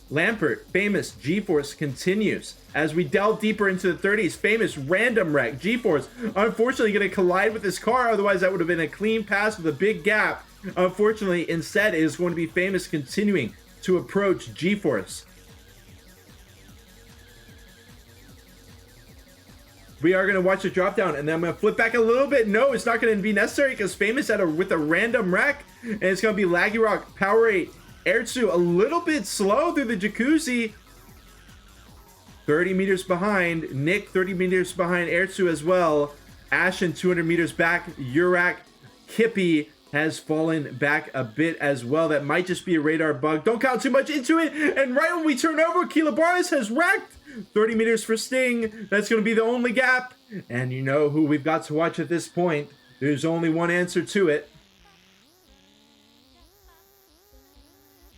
Lampert, Famous, G-Force continues. As we delve deeper into the 30s, Famous random wreck. G-Force, unfortunately, going to collide with his car. Otherwise, that would have been a clean pass with a big gap. Unfortunately, instead, it is going to be Famous continuing to approach G-Force. We are going to watch the drop down, and then I'm going to flip back a little bit. No, it's not going to be necessary because Famous with a random wreck, and it's going to be Laggy Rock, Powerade, Ertzu a little bit slow through the jacuzzi. 30 meters behind. Nick 30 meters behind Ertzu as well. Ashen 200 meters back. Urak, Kippy has fallen back a bit as well. That might just be a radar bug. Don't count too much into it. And right when we turn over, Kilobaris has wrecked. 30 meters for Sting. That's going to be the only gap. And you know who we've got to watch at this point. There's only one answer to it.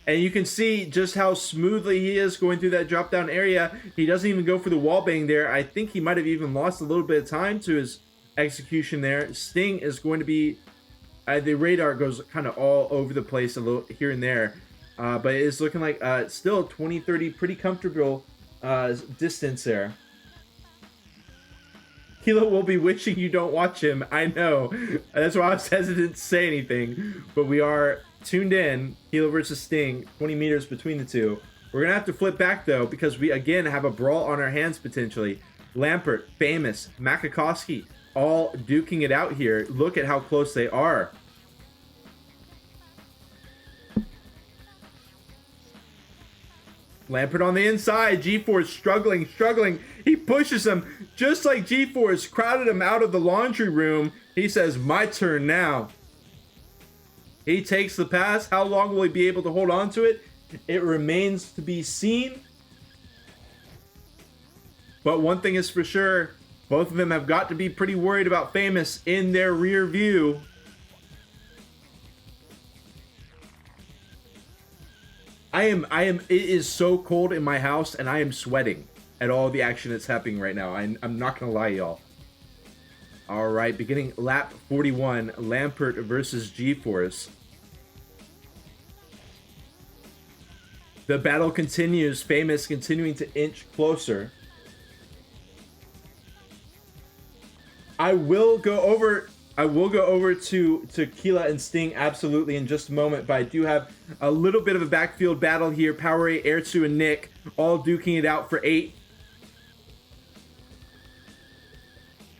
And you can see just how smoothly he is going through that drop down area. He doesn't even go for the wall bang there. I think he might have even lost a little bit of time to his execution there. Sting is going to be... the radar goes kind of all over the place a little here and there. But it's looking like still 20-30, pretty comfortable distance there. Kilo will be wishing you don't watch him. I know. That's why I was hesitant to say anything. But we are tuned in. Kilo versus Sting. 20 meters between the two. We're going to have to flip back, though, because we, again, have a brawl on our hands, potentially. Lampert, Famous, Makakowski, all duking it out here. Look at how close they are. Lampert on the inside. G-Force struggling. He pushes him just like G-Force crowded him out of the laundry room. He says, my turn now. He takes the pass. How long will he be able to hold on to it? It remains to be seen. But one thing is for sure, both of them have got to be pretty worried about Famous in their rear view. it is so cold in my house, and I am sweating at all the action that's happening right now. I'm not gonna lie, y'all. All right, beginning lap 41, Lampert versus G-Force. The battle continues. Famous continuing to inch closer. I will go over to Tequila and Sting absolutely in just a moment, but I do have a little bit of a backfield battle here. Powerade, Ertzu, and Nick all duking it out for 8.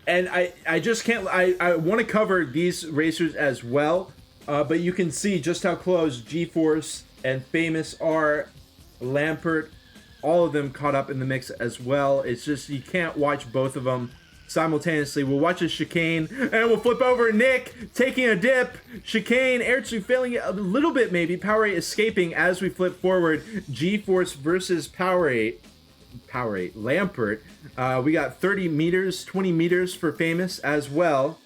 And I just can't, I want to cover these racers as well, but you can see just how close G-Force and Famous are. Lampert, all of them caught up in the mix as well. It's just, you can't watch both of them simultaneously. We'll watch a chicane, and we'll flip over. Nick taking a dip. Chicane, Ertzu failing it a little bit maybe. Powerade escaping as we flip forward. G-Force versus Powerade. Lampert. We got 30 meters, 20 meters for Famous as well.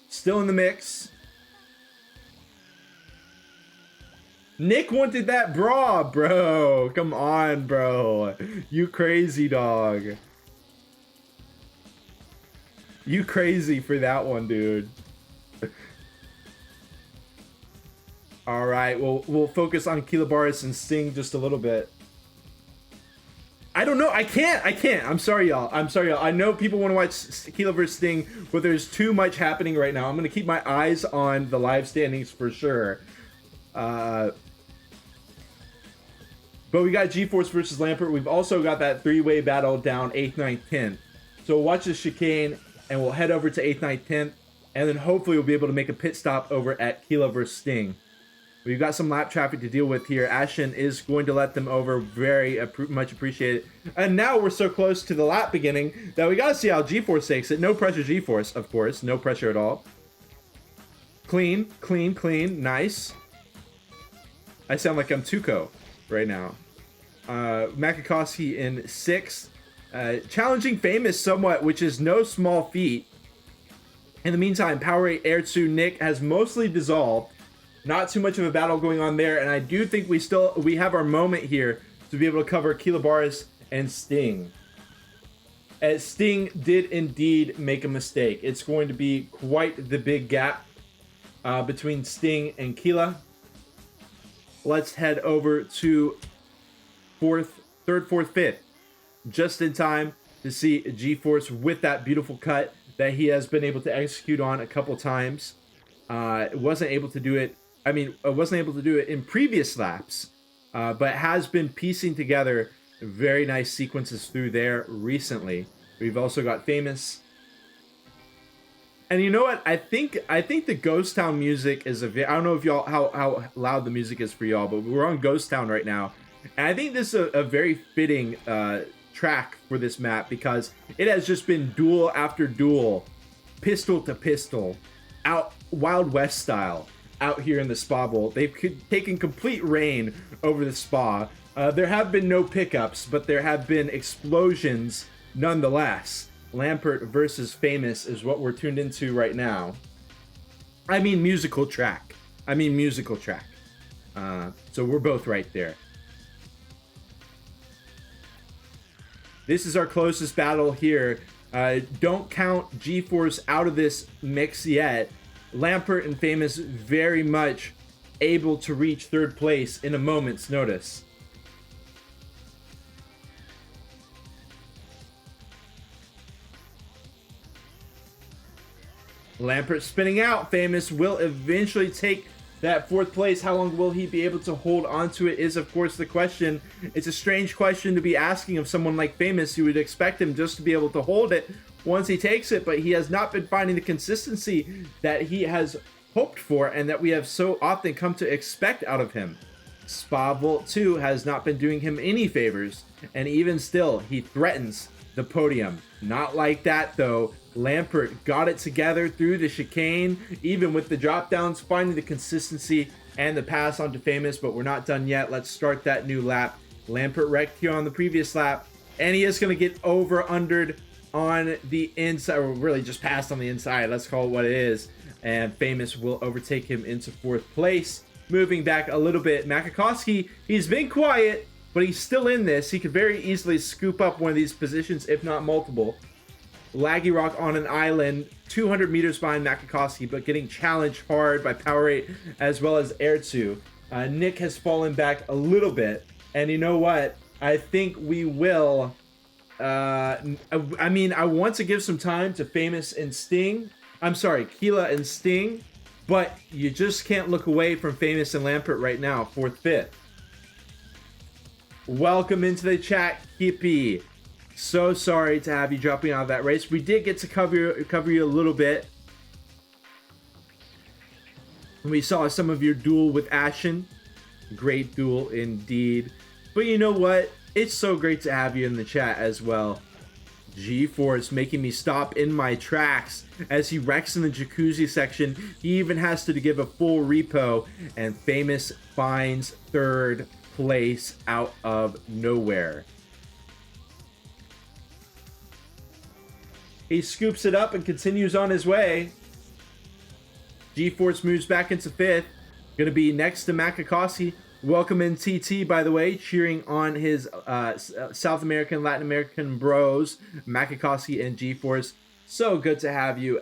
Still in the mix. Nick wanted that bra, bro. Come on, bro. You crazy dog. You crazy for that one, dude. All right, we'll focus on Kilobaris and Sting just a little bit. I don't know. I can't. I'm sorry, y'all. I know people want to watch Kilo vs. Sting, but there's too much happening right now. I'm going to keep my eyes on the live standings for sure. But we got G-Force versus Lampert. We've also got that 3-way battle down 8th, 9th, 10th. So we'll watch the chicane, and we'll head over to 8th, 9th, 10th, and then hopefully we'll be able to make a pit stop over at Kilo vs. Sting. We've got some lap traffic to deal with here. Ashen is going to let them over. Very much appreciated. And now we're so close to the lap beginning that we got to see how G-Force takes it. No pressure G-Force, of course. No pressure at all. Clean. Nice. I sound like I'm Tuco right now. Makakowski in 6th. Challenging Famous somewhat, which is no small feat. In the meantime, Powerade Air 2 Nick has mostly dissolved. Not too much of a battle going on there, and I do think we have our moment here to be able to cover Kilobaris and Sting. As Sting did indeed make a mistake. It's going to be quite the big gap between Sting and Keela. Let's head over to third, fourth, fifth. Just in time to see G-Force with that beautiful cut that he has been able to execute on a couple times. Wasn't able to do it. I mean, wasn't able to do it in previous laps, but has been piecing together very nice sequences through there recently. We've also got Famous. And you know what? I think the Ghost Town music is I don't know if y'all how loud the music is for y'all, but we're on Ghost Town right now. And I think this is a very fitting track for this map because it has just been duel after duel, pistol to pistol, out Wild West style out here in the Spa Bowl. They've taken complete reign over the Spa. There have been no pickups, but there have been explosions nonetheless. Lampert versus Famous is what we're tuned into right now. I mean musical track. So we're both right there. This is our closest battle here. Don't count G-Force out of this mix yet. Lampert and Famous very much able to reach third place in a moment's notice. Lampert spinning out. Famous will eventually take that fourth place. How long will he be able to hold on to it is, of course, the question. It's a strange question to be asking of someone like Famous. You would expect him just to be able to hold it once he takes it, but he has not been finding the consistency that he has hoped for and that we have so often come to expect out of him. Spa Vault 2 has not been doing him any favors, and even still, he threatens the podium. Not like that, though. Lampert got it together through the chicane, even with the drop downs, finding the consistency and the pass on to Famous, but we're not done yet. Let's start that new lap. Lampert wrecked here on the previous lap, and he is going to get over-undered on the inside, or really just passed on the inside. Let's call it what it is. And Famous will overtake him into fourth place. Moving back a little bit, Makakowski, he's been quiet, but he's still in this. He could very easily scoop up one of these positions, if not multiple. Laggy Rock on an island, 200 meters behind Makakowski, but getting challenged hard by Powerade as well as Air2. Nick has fallen back a little bit, and you know what? I think we will. I want to give some time to Famous and Sting. I'm sorry, Keela and Sting, but you just can't look away from Famous and Lampert right now, fourth, fifth. Welcome into the chat, Hippie. So sorry to have you dropping out of that race. We did get to cover you a little bit. We saw some of your duel with Ashen. Great duel indeed. But you know what? It's so great to have you in the chat as well. G-Force making me stop in my tracks as he wrecks in the jacuzzi section. He even has to give a full repo, and Famous finds third place out of nowhere. He scoops it up and continues on his way. G-Force moves back into fifth. Gonna be next to Makakowski. Welcome in TT, by the way, cheering on his South American, Latin American bros, Makakowski and G-Force. So good to have you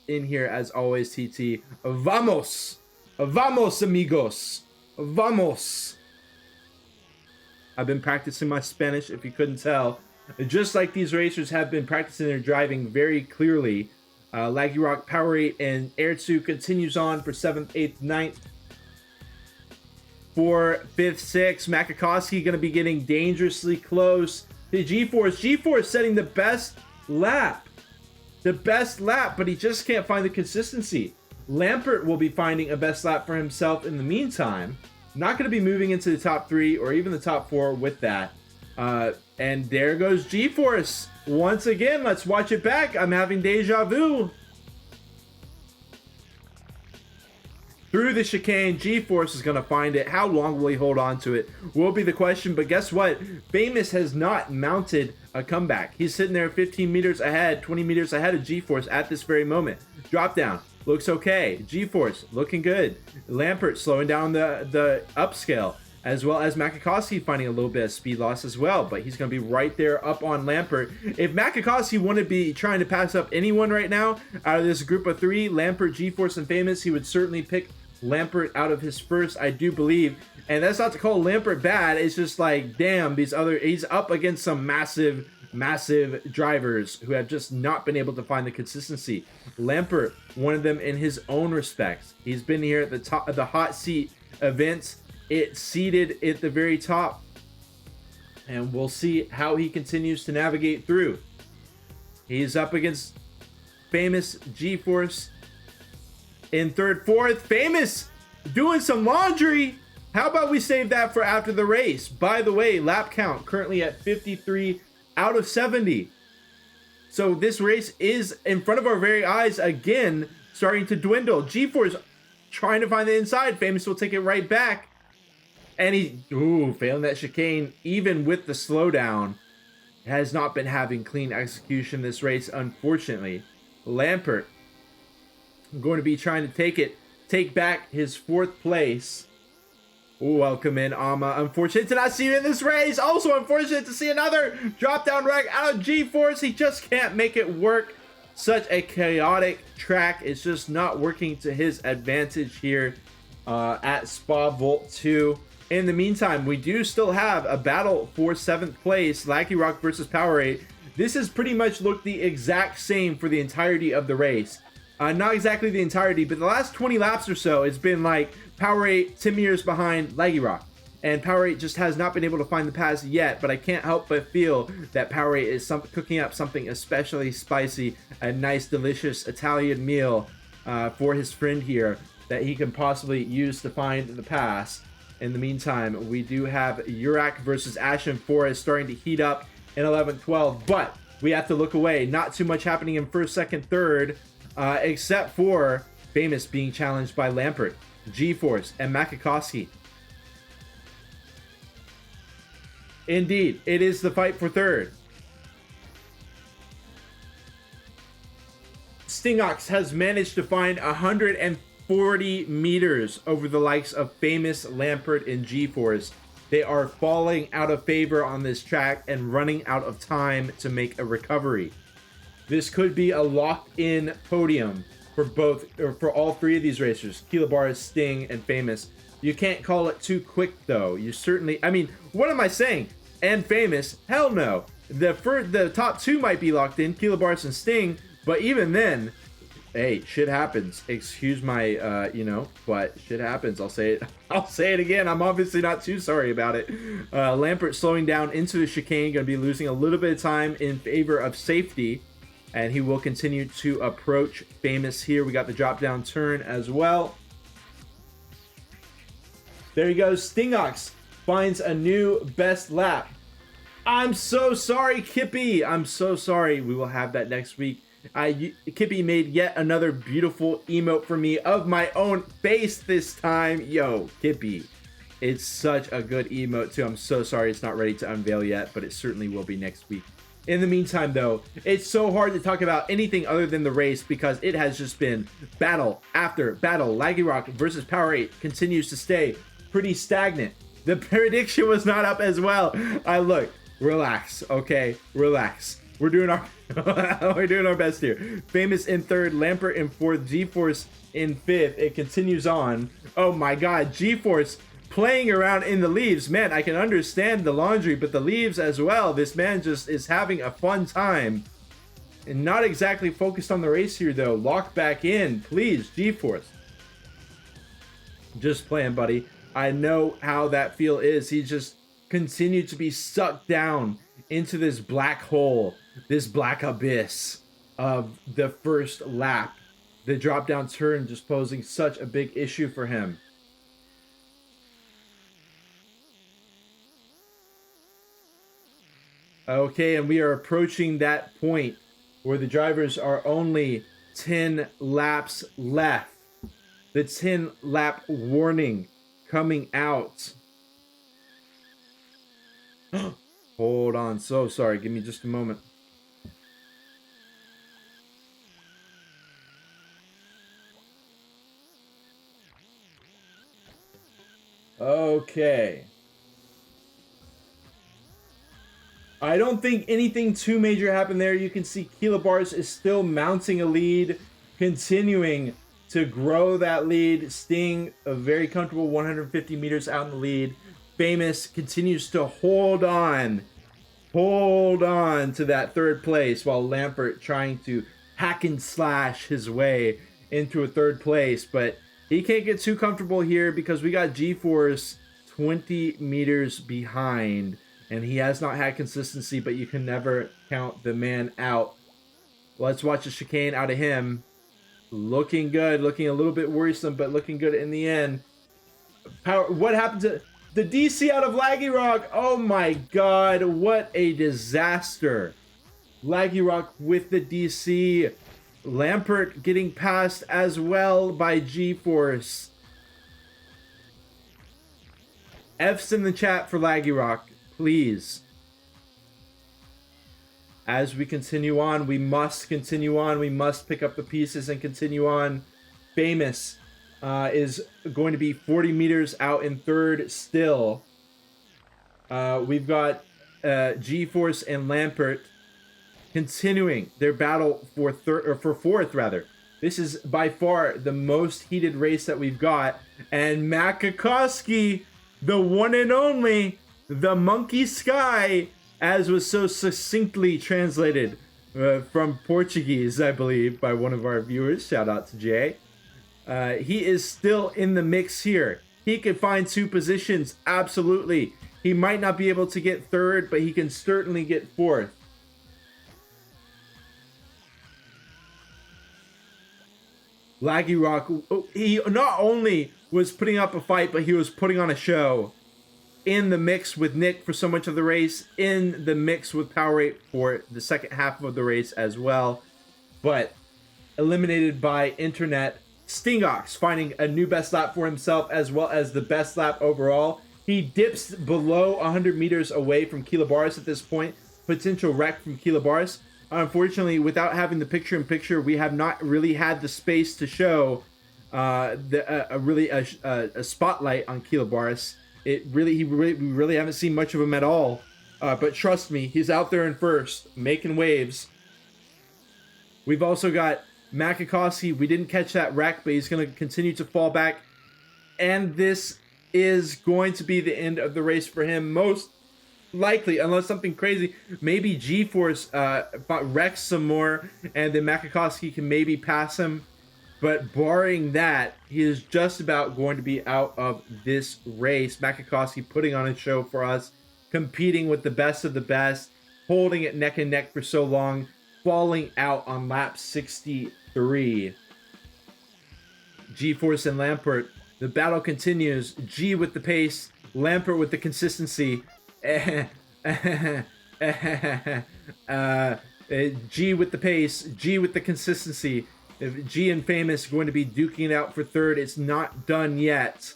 in here as always, TT. Vamos! Vamos, amigos! Vamos! I've been practicing my Spanish, if you couldn't tell. Just like these racers have been practicing their driving very clearly. Laggy Rock, Powerade, and Air 2 continues on for 7th, 8th, 9th. For 5th, 6th, Makakowski going to be getting dangerously close to G-Force. G-Force setting the best lap. The best lap, but he just can't find the consistency. Lampert will be finding a best lap for himself in the meantime. Not going to be moving into the top 3 or even the top 4 with that. And there goes G-Force. Once again, let's watch it back. I'm having deja vu. through the chicane. G-Force is going to find it. How long will he hold on to it will be the question. But guess what? Famous has not mounted a comeback. He's sitting there 15 meters ahead, 20 meters ahead of G-Force at this very moment. Drop down. Looks okay. G-Force looking good. Lampert slowing down the upscale, as well as Makakowski finding a little bit of speed loss as well. But he's going to be right there up on Lampert. If Makakowski wanted to be trying to pass up anyone right now out of this group of three, Lampert, G-Force, and Famous, he would certainly pick Lampert out of his first, I do believe. And that's not to call Lampert bad. It's just like, damn, he's up against some massive drivers who have just not been able to find the consistency. Lampert, one of them in his own respects. He's been here at the top of the hot seat events. It's seated at the very top. And we'll see how he continues to navigate through. He's up against Famous, G-Force in third, fourth. Famous doing some laundry. How about we save that for after the race? By the way, lap count currently at 53 out of 70. So this race is in front of our very eyes again, starting to dwindle. G-Force trying to find the inside. Famous will take it right back. And failing that chicane, even with the slowdown. Has not been having clean execution this race, unfortunately. Lampert going to be trying to take back his fourth place. Welcome in, Ama. Unfortunate to not see you in this race. Also unfortunate to see another drop down wreck out of G-Force. He just can't make it work. Such a chaotic track. It's just not working to his advantage here at Spa Vault 2. In the meantime, we do still have a battle for 7th place, Laggy Rock versus Powerade. This has pretty much looked the exact same for the entirety of the race. Not exactly the entirety, but the last 20 laps or so, it's been like Powerade 10 meters behind Laggy Rock. And Powerade just has not been able to find the pass yet, but I can't help but feel that Powerade is cooking up something especially spicy, a nice, delicious Italian meal for his friend here that he can possibly use to find the pass. In the meantime, we do have Urak versus Ashen Forest starting to heat up in 11-12, but we have to look away. Not too much happening in first, second, third, except for Famous being challenged by Lampert, G-Force, and Makakowski. Indeed, it is the fight for third. Stingox has managed to find 140 meters over the likes of Famous, Lampert, and G-Force. They are falling out of favor on this track and running out of time to make a recovery. This could be a locked-in podium for all three of these racers, Kilobar, Sting, and Famous. You can't call it too quick, though. You certainly... I mean, what am I saying? And Famous? Hell no. The top two might be locked in, Kilobar and Sting, but even then... Hey, shit happens. Excuse my, but shit happens. I'll say it. I'll say it again. I'm obviously not too sorry about it. Lampert slowing down into the chicane, going to be losing a little bit of time in favor of safety, and he will continue to approach Famous here. We got the drop down turn as well. There he goes. Stingox finds a new best lap. I'm so sorry, Kippy. I'm so sorry. We will have that next week. Kippy made yet another beautiful emote for me of my own face this time. Yo, Kippy. It's such a good emote too. I'm so sorry it's not ready to unveil yet, but it certainly will be next week. In the meantime, though, it's so hard to talk about anything other than the race because it has just been battle after battle. Laggy Rock versus Powerade continues to stay pretty stagnant. The prediction was not up as well. Look, relax, okay? Relax. We're doing our best here. Famous in third, Lampert in fourth, G-Force in fifth. It continues on. Oh my God, G-Force playing around in the leaves. Man, I can understand the laundry, but the leaves as well. This man just is having a fun time. And not exactly focused on the race here though. Lock back in, please, G-Force. Just playing, buddy. I know how that feel is. He just continued to be sucked down into this black hole, this black abyss of the first lap. The drop down turn just posing such a big issue for him. Okay, and we are approaching that point where the drivers are only 10 laps left. The 10 lap warning coming out. Hold on. So sorry. Give me just a moment. Okay. I don't think anything too major happened there. You can see Kilobars is still mounting a lead, continuing to grow that lead. Sting, a very comfortable 150 meters out in the lead. Famous continues to hold on to that third place, while Lampert trying to hack and slash his way into a third place. But he can't get too comfortable here because we got G-Force 20 meters behind. And he has not had consistency, but you can never count the man out. Let's watch a chicane out of him. Looking good, looking a little bit worrisome, but looking good in the end. What happened to the DC out of Laggy Rock? Oh my god, what a disaster. Laggy Rock with the DC. Lampert getting passed as well by G-Force. F's in the chat for Laggy Rock. Please. As we continue on, we must continue on. We must pick up the pieces and continue on. Famous is going to be 40 meters out in third still. We've got G-Force and Lampert continuing their battle for fourth rather. This is by far the most heated race that we've got. And Makakowski, the one and only, the Monkey Sky, as was so succinctly translated from Portuguese, I believe, by one of our viewers. Shout out to Jay. He is still in the mix here. He can find two positions, absolutely. He might not be able to get third, but he can certainly get fourth. Laggy Rock, he not only was putting up a fight, but he was putting on a show. In the mix with Nick for so much of the race, in the mix with Powerade for the second half of the race as well, but eliminated by Internet. Stingox finding a new best lap for himself as well as the best lap overall. He dips below 100 meters away from Kilobars at this point. Potential wreck from Kilobars. Unfortunately, without having the picture-in-picture, we have not really had the space to show a spotlight on Kilobars. We really haven't seen much of him at all. But trust me, he's out there in first, making waves. We've also got Makakowski. We didn't catch that wreck, but he's going to continue to fall back. And this is going to be the end of the race for him, most likely, unless something crazy. Maybe G-Force wrecks some more, and then Makakowski can maybe pass him. But barring that, he is just about going to be out of this race. Makakowski putting on a show for us, competing with the best of the best, holding it neck and neck for so long, falling out on lap 63. G-Force and Lampert, the battle continues. G with the pace, Lampert with the consistency. G with the pace, G with the consistency. If G and Famous going to be duking it out for third, it's not done yet.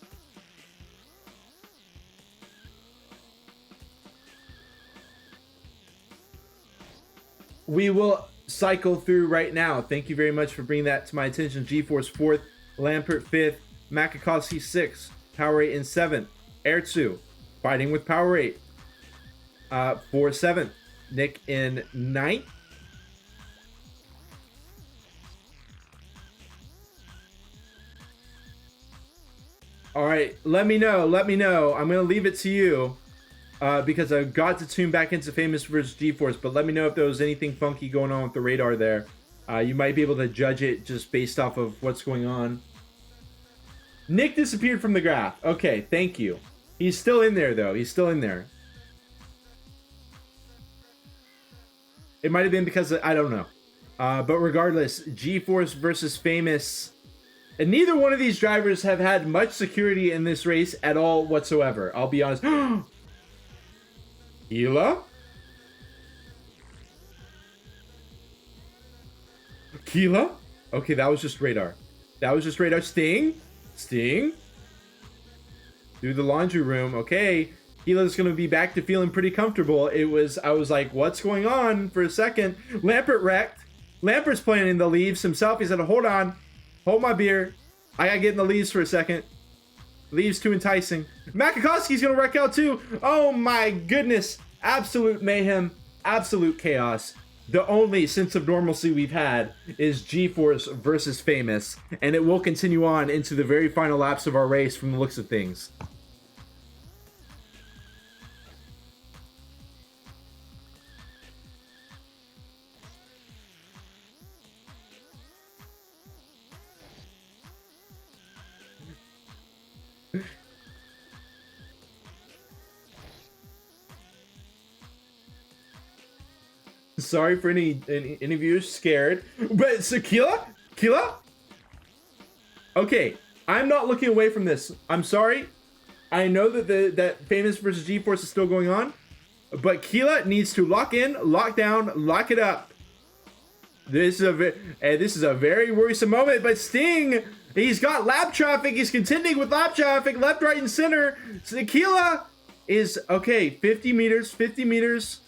We will cycle through right now. Thank you very much for bringing that to my attention. G-Force 4th, Lampert 5th, Makakowski 6th, Powerade in 7th, Ertzu fighting with Powerade for 7th, Nick in 9th. All right, let me know. I'm going to leave it to you because I've got to tune back into Famous versus G-Force, but let me know if there was anything funky going on with the radar there. You might be able to judge it just based off of what's going on. Nick disappeared from the graph. Okay, thank you. He's still in there, though. He's still in there. It might have been because I don't know. But regardless, G-Force versus Famous. And neither one of these drivers have had much security in this race at all whatsoever. I'll be honest. Hila? Keela? Okay, that was just radar. That was just radar. Sting? Sting through the laundry room. Okay, Keela's gonna be back to feeling pretty comfortable. I was like, what's going on for a second? Lampert wrecked. Lampert's playing in the leaves himself. He said, hold on, hold my beer. I gotta get in the leaves for a second. Leaves too enticing. Makakowski's gonna wreck out too. Oh my goodness. Absolute mayhem, absolute chaos. The only sense of normalcy we've had is G-Force versus Famous, and it will continue on into the very final laps of our race from the looks of things. Sorry for any of you scared, but so Keela? Okay, I'm not looking away from this. I'm sorry. I know that that Famous versus G-Force is still going on, but Keela needs to lock in, lock down, lock it up. This is a very worrisome moment, but Sting, he's got lap traffic. He's contending with lap traffic, left, right, and center. So Keela is, okay, 50 meters.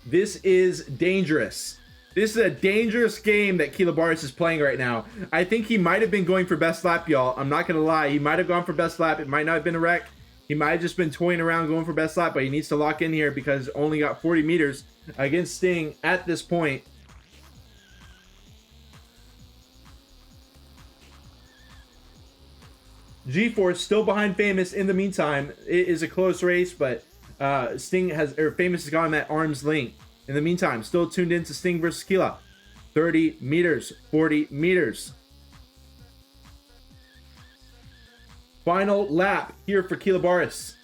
This is dangerous. This is a dangerous game that Keela Barris is playing right now. I think he might have been going for best lap, y'all. I'm not going to lie. He might have gone for best lap. It might not have been a wreck. He might have just been toying around going for best lap, but he needs to lock in here because only got 40 meters against Sting at this point. G-Force still behind Famous in the meantime. It is a close race, but Famous has gone at arm's length. In the meantime, still tuned in to Sting versus Keela. 30 meters, 40 meters. Final lap here for Keela Barris,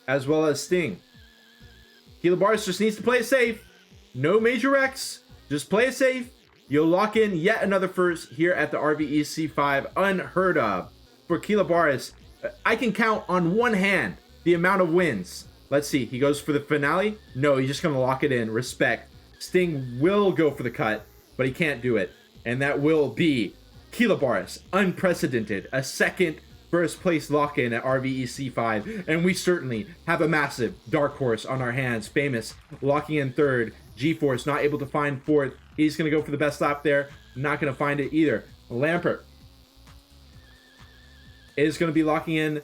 as well as Sting. Keela Barris just needs to play it safe. No major wrecks. Just play it safe. You'll lock in yet another first here at the RVEC 5. Unheard of for Keela Barris. I can count on one hand the amount of wins. Let's see. He goes for the finale. No, he's just going to lock it in. Respect. Sting will go for the cut, but he can't do it. And that will be Keela Barris. Unprecedented. A second first place lock-in at RVEC 5. And we certainly have a massive dark horse on our hands. Famous locking in third. G-Force not able to find fourth. He's going to go for the best lap there. Not going to find it either. Lampert is going to be locking in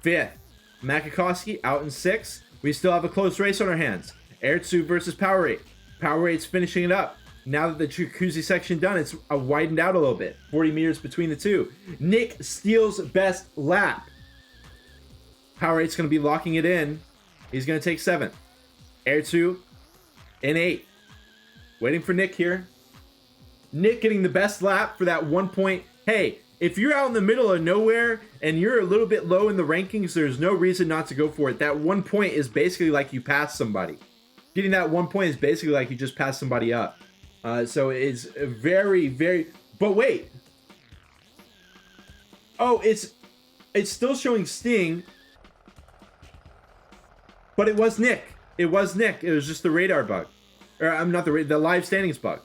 fifth. Makakowski out in sixth. We still have a close race on our hands. Ertzu versus Powerade. Powerade's finishing it up. Now that the jacuzzi section done, it's widened out a little bit. 40 meters between the two. Nick steals best lap. Powerade's going to be locking it in. He's going to take seventh. Ertzu in eighth. Waiting for Nick here. Nick getting the best lap for that 1 point. Hey, if you're out in the middle of nowhere and you're a little bit low in the rankings, there's no reason not to go for it. That 1 point is basically like you passed somebody. Getting that 1 point is basically like you just passed somebody up. So it's very, very... But wait. Oh, it's still showing Sting. But it was Nick. It was Nick. It was just the radar bug. Or I'm not the live standings bug.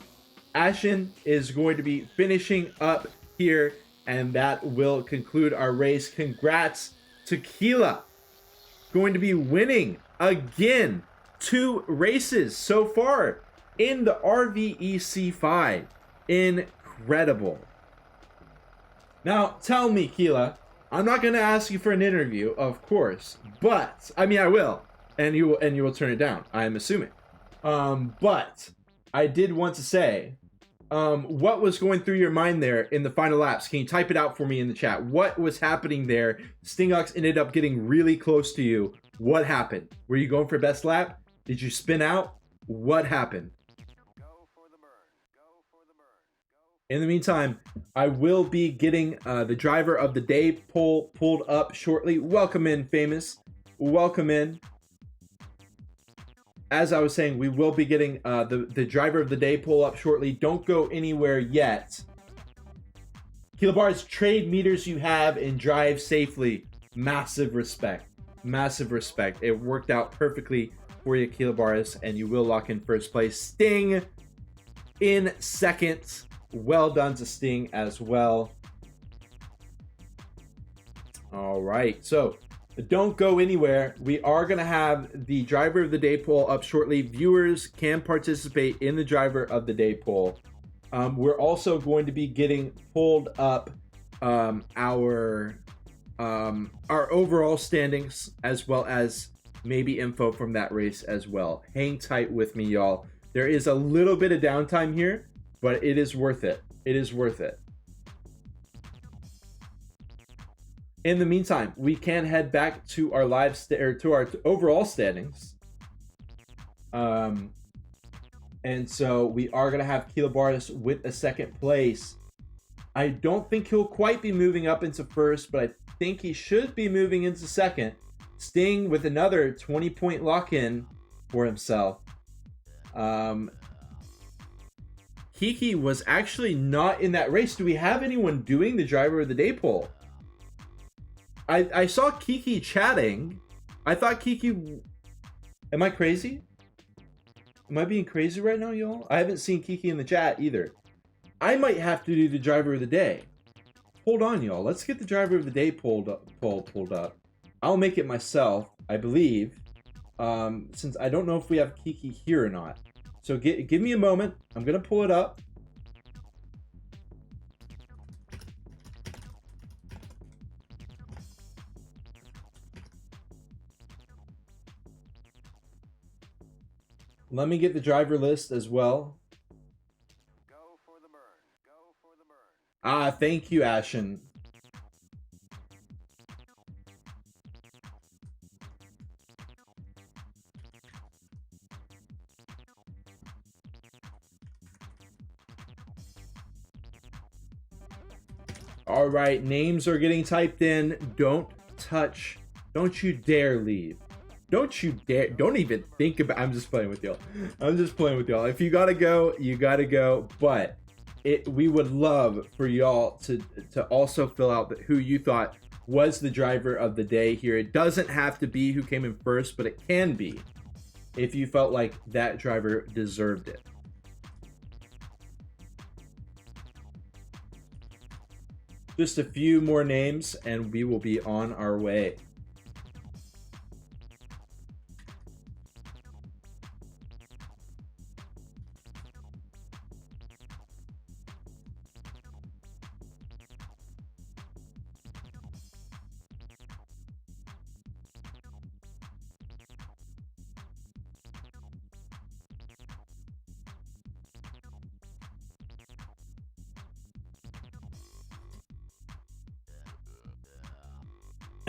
Ashen is going to be finishing up here. And that will conclude our race. Congrats to Keela. Going to be winning again. 2 races so far in the RVEC 5. Incredible. Now, tell me, Keela. I'm not going to ask you for an interview, of course. But, I mean, I will. And you will turn it down, I'm assuming. But I did want to say... what was going through your mind there in the final laps? Can you type it out for me in the chat? What was happening there? Stingux ended up getting really close to you. What happened? Were you going for best lap? Did you spin out? What happened? In the meantime, I will be getting the driver of the day poll pulled up shortly. Welcome in, Famous. Welcome in. As I was saying, we will be getting the driver of the day poll up shortly. Don't go anywhere yet. Keela Barris, trade meters you have and drive safely. Massive respect. Massive respect. It worked out perfectly for you, Keela Barris, and you will lock in first place. Sting in second. Well done to Sting as well. All right, so don't go anywhere. We are going to have the driver of the day poll up shortly. Viewers can participate in the driver of the day poll. We're also going to be getting pulled up our overall standings, as well as maybe info from that race as well. Hang tight with me, y'all. There is a little bit of downtime here, but it is worth it. It is worth it. In the meantime, we can head back to our to our overall standings. And so we are going to have Kilobaris with a second place. I don't think he'll quite be moving up into first, but I think he should be moving into second. Sting with another 20-point lock-in for himself. Kiki was actually not in that race. Do we have anyone doing the driver of the day poll? I saw Kiki chatting. I thought Kiki... Am I crazy? Am I being crazy right now, y'all? I haven't seen Kiki in the chat either. I might have to do the driver of the day. Hold on, y'all. Let's get the driver of the day pulled up. I'll make it myself, I believe. Since I don't know if we have Kiki here or not. So give me a moment. I'm going to pull it up. Let me get the driver list as well. Go for the burn. Go for the burn. Thank you, Ashen. All right, names are getting typed in. Don't you dare leave. Don't you dare. Don't even think about. I'm just playing with y'all. If you gotta go, you gotta go. But we would love for y'all to also fill out who you thought was the driver of the day here. It doesn't have to be who came in first, but it can be if you felt like that driver deserved it. Just a few more names and we will be on our way.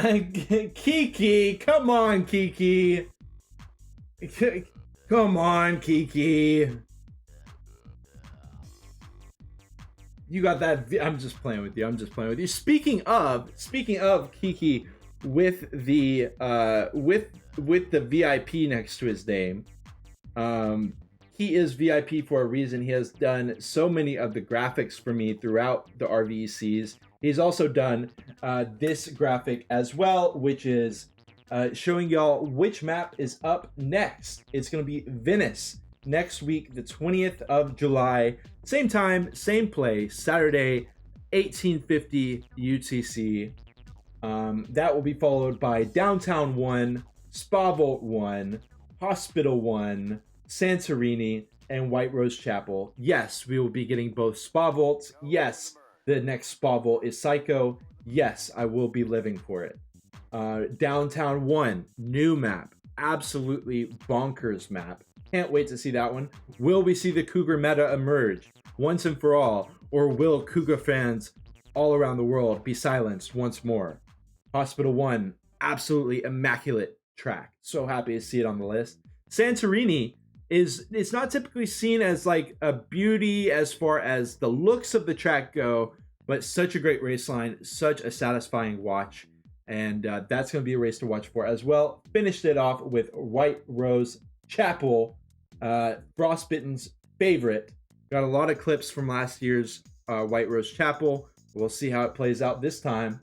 Kiki, come on, Kiki. Come on, Kiki. You got that. I'm just playing with you. Speaking of Kiki, with the VIP next to his name, he is VIP for a reason. He has done so many of the graphics for me throughout the RVECs. He's also done this graphic as well, which is showing y'all which map is up next. It's going to be Venice next week, the 20th of July. Same time, same place, Saturday, 1850 UTC. That will be followed by Downtown 1, Spa Vault 1, Hospital 1, Santorini, and White Rose Chapel. Yes, we will be getting both Spa Vaults. Yes, the next Spa Vault is Psycho. Yes, I will be living for it. Downtown 1, new map. Absolutely bonkers map. Can't wait to see that one. Will we see the Cougar meta emerge once and for all? Or will Cougar fans all around the world be silenced once more? Hospital 1, absolutely immaculate track. So happy to see it on the list. Santorini it's not typically seen as like a beauty as far as the looks of the track go, but such a great race line, such a satisfying watch, and that's going to be a race to watch for as well. Finished it off with White Rose Chapel, Frostbitten's favorite. Got a lot of clips from last year's White Rose Chapel. We'll see how it plays out this time.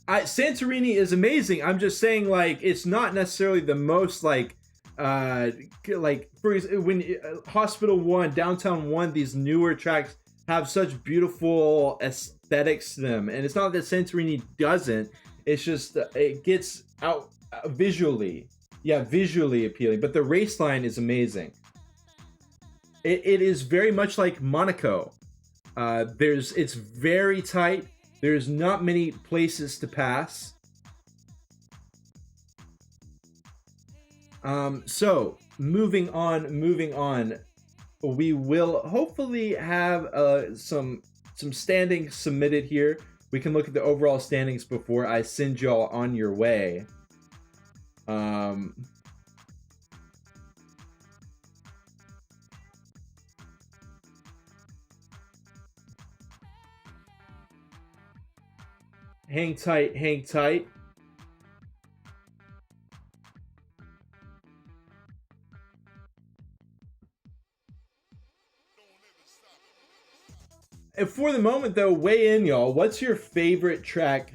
Santorini is amazing. I'm just saying, like, it's not necessarily the most like for when Hospital 1, Downtown 1, these newer tracks, have such beautiful aesthetics to them. And it's not that Santorini doesn't, it's just it gets out visually. Yeah, visually appealing. But the race line is amazing. It is very much like Monaco. It's very tight. There's not many places to pass. So moving on. We will hopefully have some standings submitted here. We can look at the overall standings before I send y'all on your way. Hang tight, hang tight. And for the moment, though, weigh in, y'all. What's your favorite track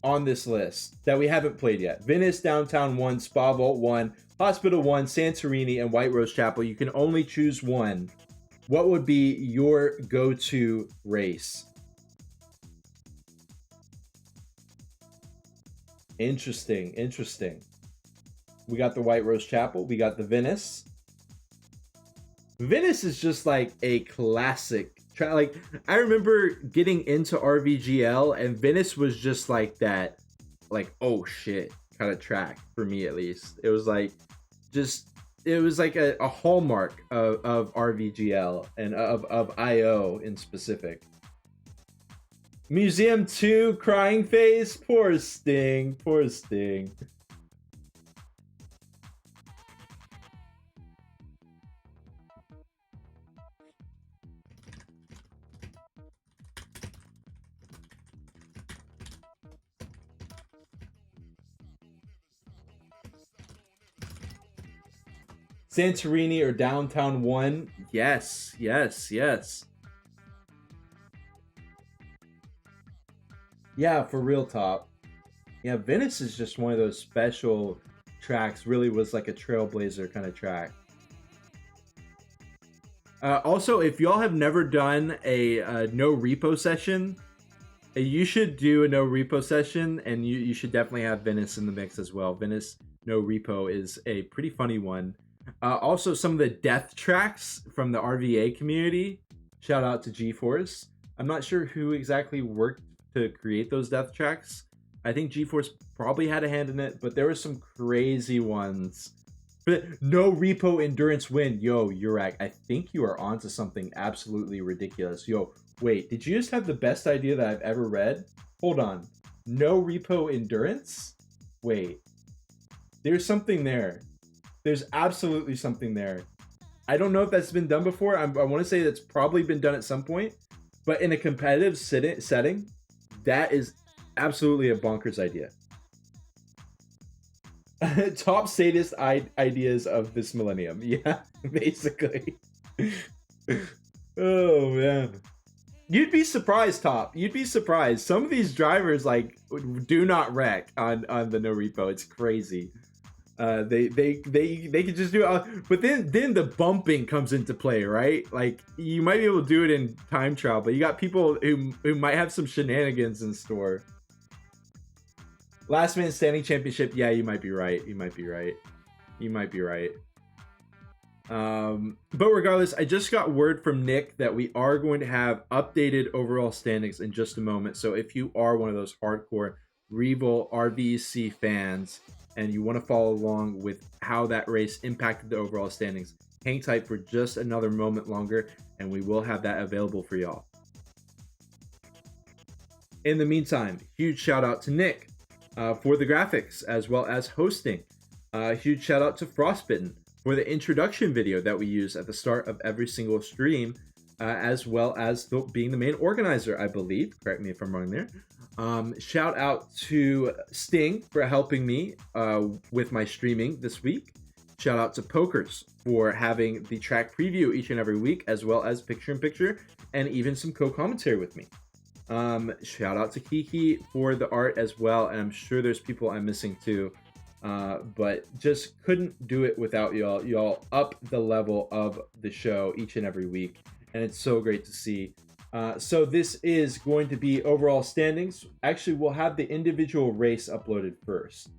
on this list that we haven't played yet? Venice, Downtown 1, Spa Vault 1, Hospital 1, Santorini, and White Rose Chapel. You can only choose one. What would be your go-to race? Interesting, interesting. We got the White Rose Chapel. We got the Venice. Venice is just like a classic track. Like, I remember getting into RVGL, and Venice was just like that, like, oh shit kind of track for me, at least. It was like, it was like a hallmark of RVGL and of IO in specific. Museum 2, crying face. Poor Sting. Poor Sting. Santorini or Downtown 1? Yes, yes, yes. Yeah, for real, Top. Yeah, Venice is just one of those special tracks. Really was like a trailblazer kind of track. Also, if y'all have never done a no repo session, you should do a no repo session, and you should definitely have Venice in the mix as well. Venice no repo is a pretty funny one. Also, some of the death tracks from the RVA community. Shout out to GeForce. I'm not sure who exactly worked to create those death tracks. I think GeForce probably had a hand in it, but there were some crazy ones. No repo endurance win. Yo, Urak, I think you are onto something absolutely ridiculous. Yo, wait, did you just have the best idea that I've ever read? Hold on. No repo endurance? Wait. There's something there. There's absolutely something there. I don't know if that's been done before. I want to say that's probably been done at some point. But in a competitive setting, that is absolutely a bonkers idea. Top sadist ideas of this millennium. Yeah, basically. Oh, man. You'd be surprised, Top. You'd be surprised. Some of these drivers, like, do not wreck on the no repo. It's crazy. They can just do it, but then the bumping comes into play, right? Like, you might be able to do it in time trial, but you got people who might have some shenanigans in store. Last minute standing championship. Yeah, you might be right. You might be right. But regardless, I just got word from Nick that we are going to have updated overall standings in just a moment. So if you are one of those hardcore Revel RVEC fans and you want to follow along with how that race impacted the overall standings, hang tight for just another moment longer, and we will have that available for y'all. In the meantime, huge shout out to Nick for the graphics as well as hosting. Huge shout out to Frostbitten for the introduction video that we use at the start of every single stream, as well as being the main organizer, I believe. Correct me if I'm wrong there. Shout out to Sting for helping me with my streaming this week. Shout out to Pokers for having the track preview each and every week, as well as picture-in-picture and even some co-commentary with me. Shout out to Kiki for the art as well, and I'm sure there's people I'm missing too. But just couldn't do it without y'all. Y'all up the level of the show each and every week. and it's so great to see. So this is going to be overall standings. Actually, we'll have the individual race uploaded first.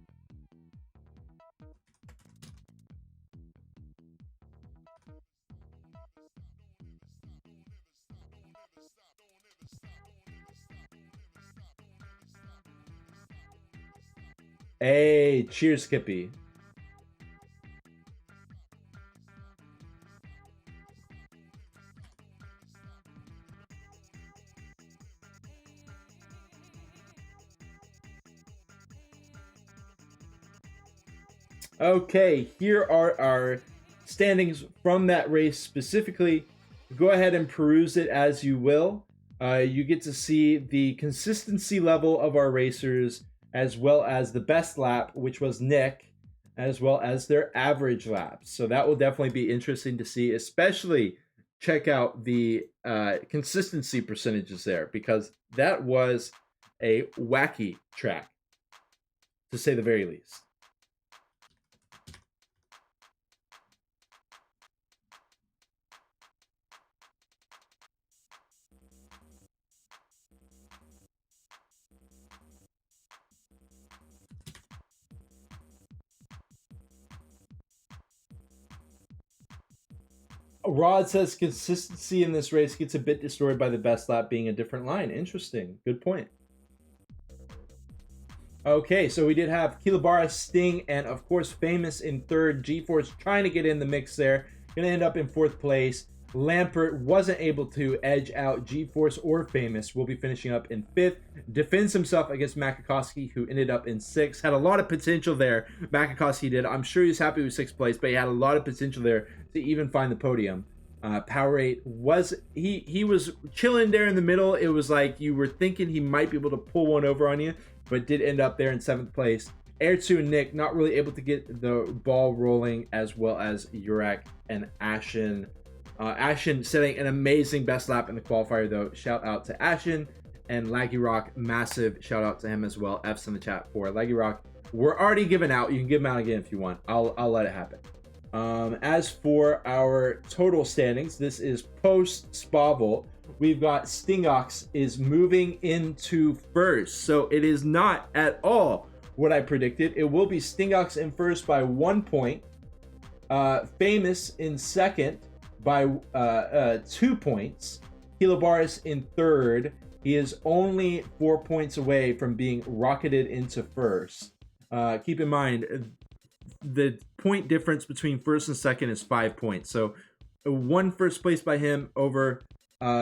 Hey, cheers, Skippy. Okay, here are our standings from that race specifically. Go ahead and peruse it as you will. You get to see the consistency level of our racers, as well as the best lap, which was Nick, as well as their average laps. So that will definitely be interesting to see, especially check out the consistency percentages there, because that was a wacky track, to say the very least. Rod says consistency in this race gets a bit distorted by the best lap being a different line. Interesting. Good point. Okay, so we did have Kilabara, Sting, and of course Famous in third. G-Force trying to get in the mix there. Going to end up in fourth place. Lampert wasn't able to edge out G-Force or Famous. Will be finishing up in fifth. Defends himself against Makakowski, who ended up in sixth. Had a lot of potential there. Makakowski did. I'm sure he's happy with sixth place, but he had a lot of potential there to even find the podium. Powerade was he was chilling there in the middle. It was like you were thinking he might be able to pull one over on you, but did end up there in seventh place. Air2 and Nick not really able to get the ball rolling, as well as Urak and Ashen. Ashen setting an amazing best lap in the qualifier though. Shout out to Ashen and Laggy Rock. Massive shout out to him as well. F's in the chat for Laggy Rock. We're already giving out. You can give them out again if you want. I'll let it happen. As for our total standings, this is post Spa Vault. We've got Stingox is moving into first. So it is not at all what I predicted. It will be Stingox in first by 1 point. Famous in second by 2 points. Kilobaris in third. He is only 4 points away from being rocketed into first. Keep in mind, the point difference between first and second is 5 points. So one first place by him over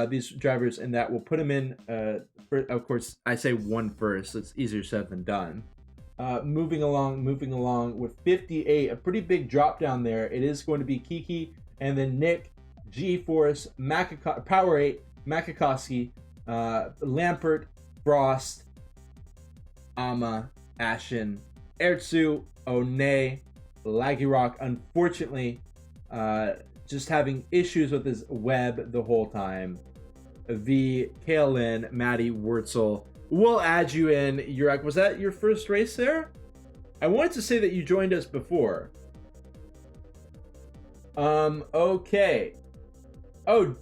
these drivers, and that will put him in, of course, I say one first. It's easier said than done. Moving along with 58, a pretty big drop down there. It is going to be Kiki, and then Nick, G-Force, Powerade, Makakowski, Lampert, Frost, Ama, Ashen, Ertsu, One, Laggy Rock, unfortunately, just having issues with his web the whole time. V, KLN, Maddie, Wurzel. We'll add you in, Yurak. Was that your first race there? I wanted to say that you joined us before. Okay. Oh.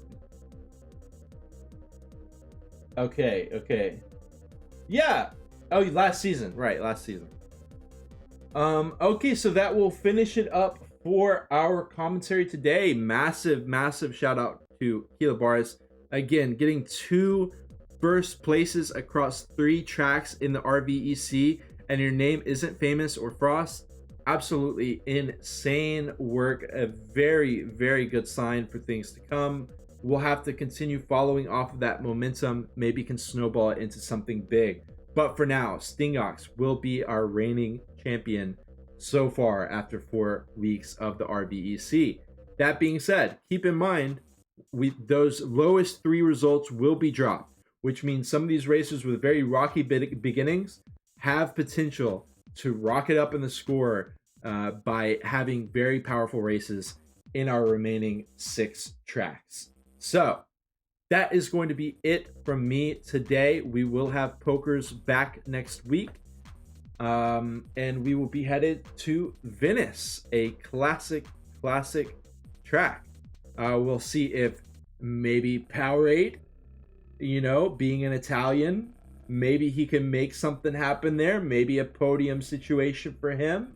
Okay. Yeah. Oh, last season. Right, last season. Okay, so that will finish it up for our commentary today. Massive shout out to Kilobaris. Again, getting 2 first places across 3 tracks in the RVEC, and your name isn't Famous or Frost. Absolutely insane work. A very good sign for things to come. We'll have to continue following off of that momentum. Maybe can snowball it into something big. But for now, Stingox will be our reigning champion so far after 4 weeks of the RVEC. That being said, keep in mind, those lowest 3 results will be dropped, which means some of these racers with very rocky beginnings have potential to rocket up in the score by having very powerful races in our remaining 6 tracks. So that is going to be it from me today. We will have Pokers back next week. And we will be headed to Venice, a classic track. We'll see if maybe Powerade, you know, being an Italian, maybe he can make something happen there. Maybe a podium situation for him.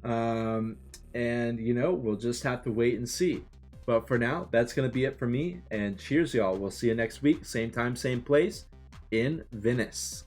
Um, and, you know, we'll just have to wait and see. But for now, that's going to be it for me. And cheers, y'all. We'll see you next week. Same time, same place in Venice.